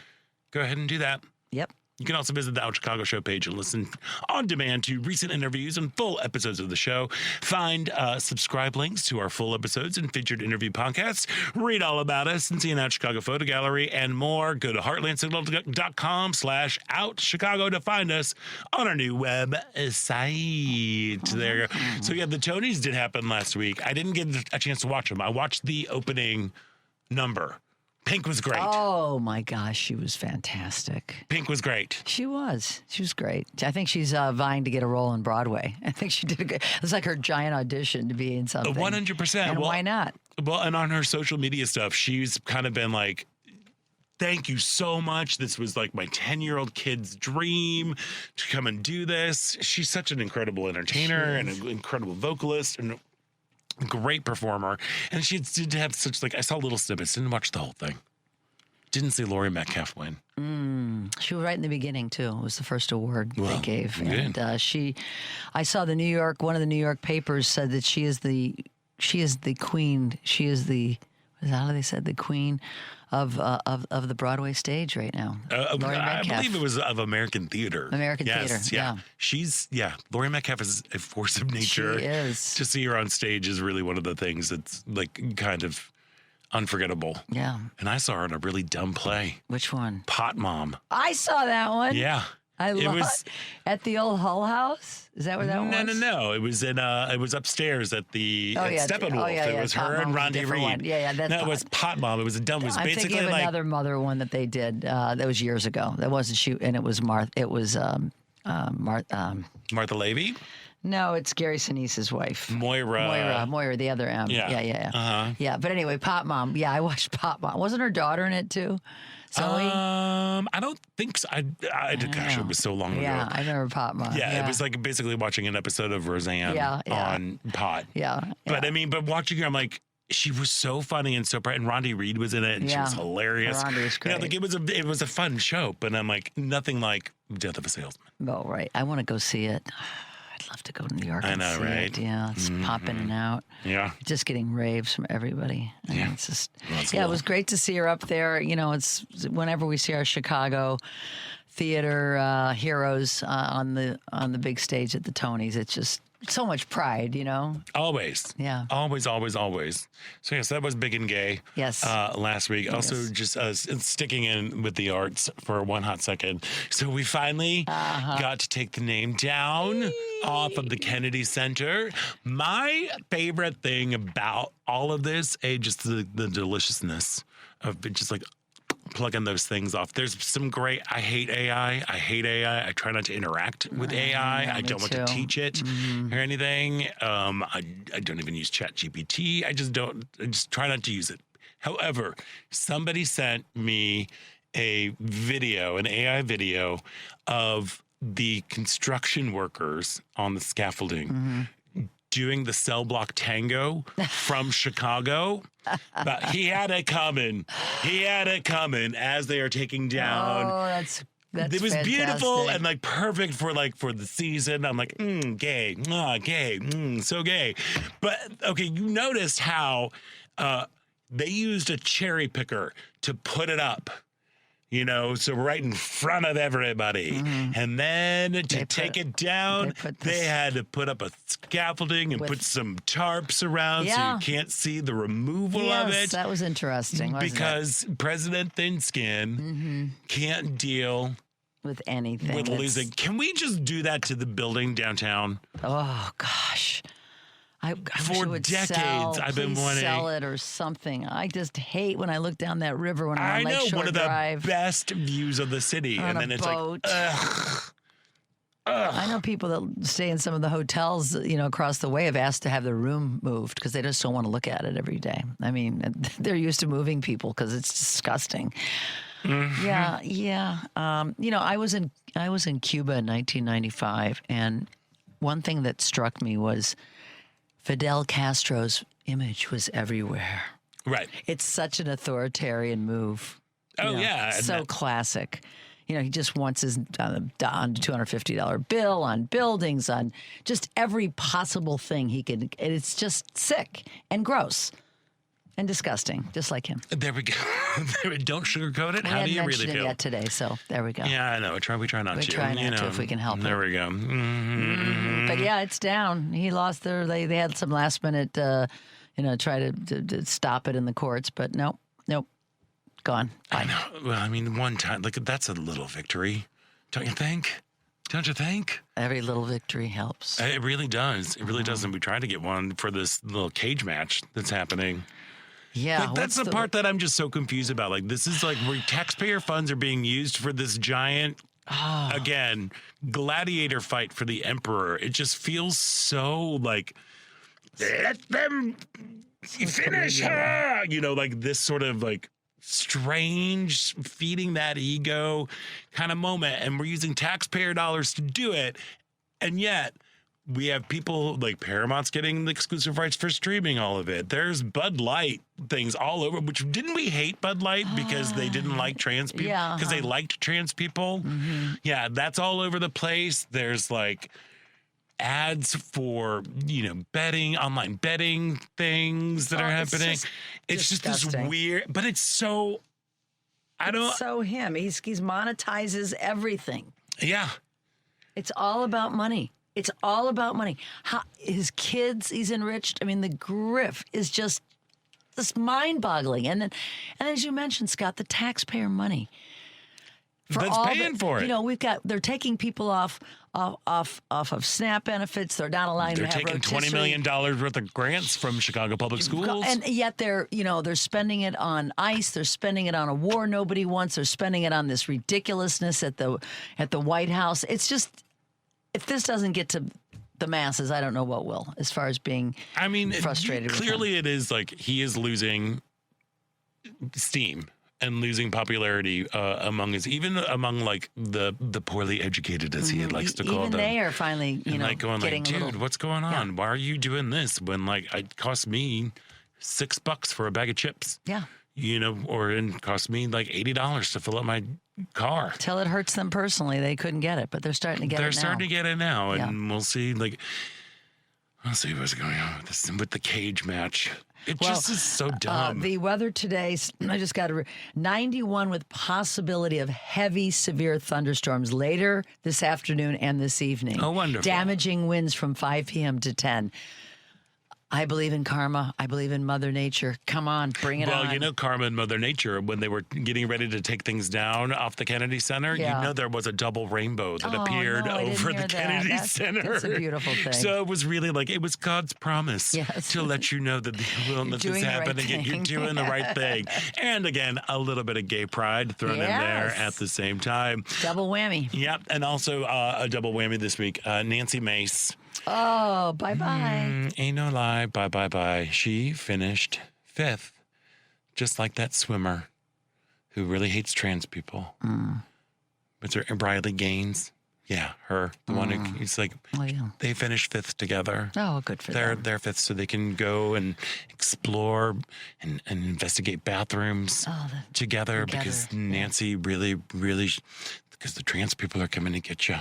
Go ahead and do that. Yep. You can also visit the Out Chicago show page and listen on demand to recent interviews and full episodes of the show. Find subscribe links to our full episodes and featured interview podcasts. Read all about us and see an Out Chicago photo gallery and more. Go to heartlandsignal.com/OutChicago to find us on our new website. There. So yeah, the Tonys did happen last week. I didn't get a chance to watch them. I watched the opening number. Pink was great. Oh my gosh, she was fantastic. Pink was great. She was great. I think she's vying to get a role on Broadway. I think she did a good. It was like her giant audition to be in something. 100%. And why not? Well, and on her social media stuff, she's kind of been like, thank you so much. This was like my 10-year-old kid's dream to come and do this. She's such an incredible entertainer and an incredible vocalist and a great performer. And she did have such, like, I saw little snippets, didn't watch the whole thing. Didn't see Laurie Metcalf win. She was right in the beginning too. It was the first award they gave, good. and I saw one of the New York papers said that she is the queen. She is the, how do they said, the queen of the Broadway stage right now. I believe it was of American theater. Theater. Yeah. Laurie Metcalf is a force of nature. She is. To see her on stage is really one of the things that's like kind of unforgettable. Yeah. And I saw her in a really dumb play. Which one? Pot Mom. I saw that one. Yeah. It was at the old Hull House. Is that where that was? No. It was it was upstairs at the Steppenwolf. It was her and Rondi Reed. One. Yeah, that's no, it was Pot Mom. It was a dumb. It was I'm basically thinking of like another mother one that they did. That was years ago. That wasn't shoot, and it was Martha. It was Martha Levy. No, it's Gary Sinise's wife. Moira, the other M. Yeah. Uh-huh. Yeah, but anyway, Pop Mom. Yeah, I watched Pop Mom. Wasn't her daughter in it too? Zoe? I don't think so. Gosh, it was so long ago. Yeah, I remember Pop Mom. Yeah, it was like basically watching an episode of Roseanne on Pot. Yeah. But watching her, I'm like, she was so funny and so bright, and Rondi Reed was in it, and she was hilarious. Rondi was great. It was a fun show, but I'm like, nothing like Death of a Salesman. Oh, right. I want to go see it. I'd love to go to New York and see it. Yeah, it's popping in and out. Yeah. Just getting raves from everybody. It's just, it was great to see her up there. You know, it's whenever we see our Chicago theater heroes on the big stage at the Tonys, it's just so much pride, you know? Always. Yeah. Always, always, always. So, yes, that was Big and Gay. Yes. Last week. Also, just sticking in with the arts for one hot second. So, we finally got to take the name down off of the Kennedy Center. My favorite thing about all of this, just the deliciousness of it, just like plugging those things off. There's some great, I hate AI. I try not to interact with AI. I don't want to teach it or anything. I don't even use ChatGPT. I just try not to use it. However, somebody sent me an AI video of the construction workers on the scaffolding doing the cell block tango from Chicago. But he had it coming. As they are taking down. Oh, that's it was fantastic. Beautiful and like perfect for the season. I'm like, gay, gay, so gay. But okay, you noticed how they used a cherry picker to put it up. You know, so right in front of everybody. And then to take it down, they had to put up a scaffolding and put some tarps around so you can't see the removal of it. That was interesting, wasn't because President Thin Skin can't deal with anything. With losing. Can we just do that to the building downtown? Oh, gosh. For decades, I've been wanting to sell it or something. I just hate when I look down that river when I'm on Lakeshore one of Drive. the best views of the city, on and then a it's boat. like, ugh. I know people that stay in some of the hotels, across the way have asked to have their room moved because they just don't want to look at it every day. I mean, they're used to moving people because it's disgusting. Yeah. I was in Cuba in 1995, and one thing that struck me was Fidel Castro's image was everywhere. Right. It's such an authoritarian move. So classic. He just wants his on $250 bill, on buildings, on just every possible thing he could. It's just sick and gross and disgusting, just like him. There we go. Don't sugarcoat it. How do you really feel? It yet today, so there we go. Yeah, I know. We try not to. We try not to if we can help it. There we go. But yeah, it's down. He lost they had some last minute, try to stop it in the courts, but nope. Gone. Bye. I know. Well, I mean, one time, that's a little victory, don't you think? Don't you think? Every little victory helps. It really does. It really does. And we tried to get one for this little cage match that's happening. Yeah. That's the part that I'm just so confused about. This is where taxpayer funds are being used for this giant, again, gladiator fight for the emperor. It just feels so let them finish her. This sort of strange feeding that ego kind of moment. And we're using taxpayer dollars to do it. And yet we have people like Paramount's getting the exclusive rights for streaming all of it. There's Bud Light things all over, which didn't we hate Bud Light because they didn't like trans people? Yeah, because they liked trans people. Yeah, that's all over the place. There's ads for betting, online betting things that are happening. It's just this weird, but it's so so him. He monetizes everything. Yeah. It's all about money. It's all about money. His kids, he's enriched. I mean, the grift is just mind-boggling. And then, as you mentioned, Scott, the taxpayer money. that's paying for it. They're taking people off of SNAP benefits. They're not allowing They're them to have taking $20 million worth of grants from Chicago Public Schools. And yet they're spending it on ICE. They're spending it on a war nobody wants. They're spending it on this ridiculousness at the White House. It's just, if this doesn't get to the masses, I don't know what will, as far as being frustrated with him. Clearly it is like he is losing steam and losing popularity among like the poorly educated, as he likes to call them. Even they are finally, like going getting like, dude, what's going on? Yeah. Why are you doing this when like it cost me $6 for a bag of chips? Yeah. Or it cost me like $80 to fill up my car. Till it hurts them personally. They couldn't get it, but they're starting to get it now. They're starting to get it now, and we'll see. We'll see what's going on with this with the cage match. It just is so dumb. The weather today, I just got 91 with possibility of heavy, severe thunderstorms later this afternoon and this evening. Oh, wonderful. Damaging winds from 5 p.m. to 10. I believe in karma. I believe in Mother Nature. Come on, bring it on. Well, karma and Mother Nature, when they were getting ready to take things down off the Kennedy Center, there was a double rainbow that appeared over the Kennedy Center. That's a beautiful thing. So it was really like, it was God's promise to let you know that the illness is happening and you're doing the right thing. And again, a little bit of gay pride thrown in there at the same time. Double whammy. Yep. And also a double whammy this week. Nancy Mace. Oh, bye-bye. Ain't no lie. Bye. She finished 5th, just like that swimmer who really hates trans people. What's her, Briley Gaines? Yeah, her. The one who, it's like, they finished 5th together. Oh, good for them. They're 5th, so they can go and explore and investigate bathrooms together because Nancy really, because the trans people are coming to get you.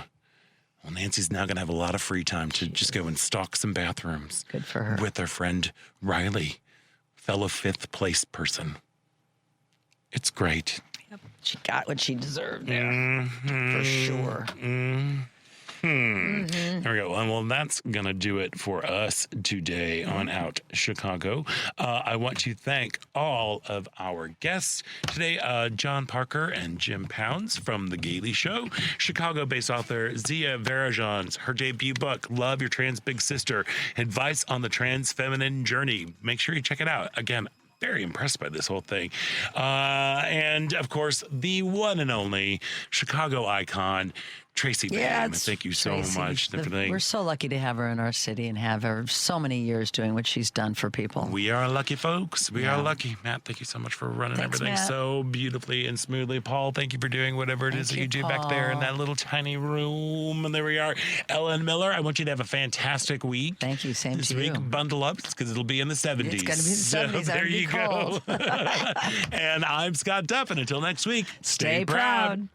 Well, Nancy's now going to have a lot of free time to just go and stalk some bathrooms. Good for her. With her friend Riley, fellow 5th place person. It's great. Yep. She got what she deserved there. For sure. There we go. Well, that's going to do it for us today on Out Chicago. I want to thank all of our guests today, John Parker and Jim Pounds from The Gaily Show, Chicago-based author Zia Varajon, her debut book, Love Your Trans Big Sister, Advice on the Transfeminine Journey. Make sure you check it out. Again, very impressed by this whole thing. And, of course, the one and only Chicago icon, Tracy Baim. Thank you so much. We're so lucky to have her in our city and have her so many years doing what she's done for people. We are lucky, folks. We are lucky. Matt, thank you so much for running everything so beautifully and smoothly. Paul, thank you for doing whatever it is that you do back there in that little tiny room. And there we are. Ellen Miller, I want you to have a fantastic week. Thank you. Same this to week, you. Bundle up because it'll be in the 70s. It's going to be the 70s. So there you go. And I'm Scott Duff. And until next week, stay proud.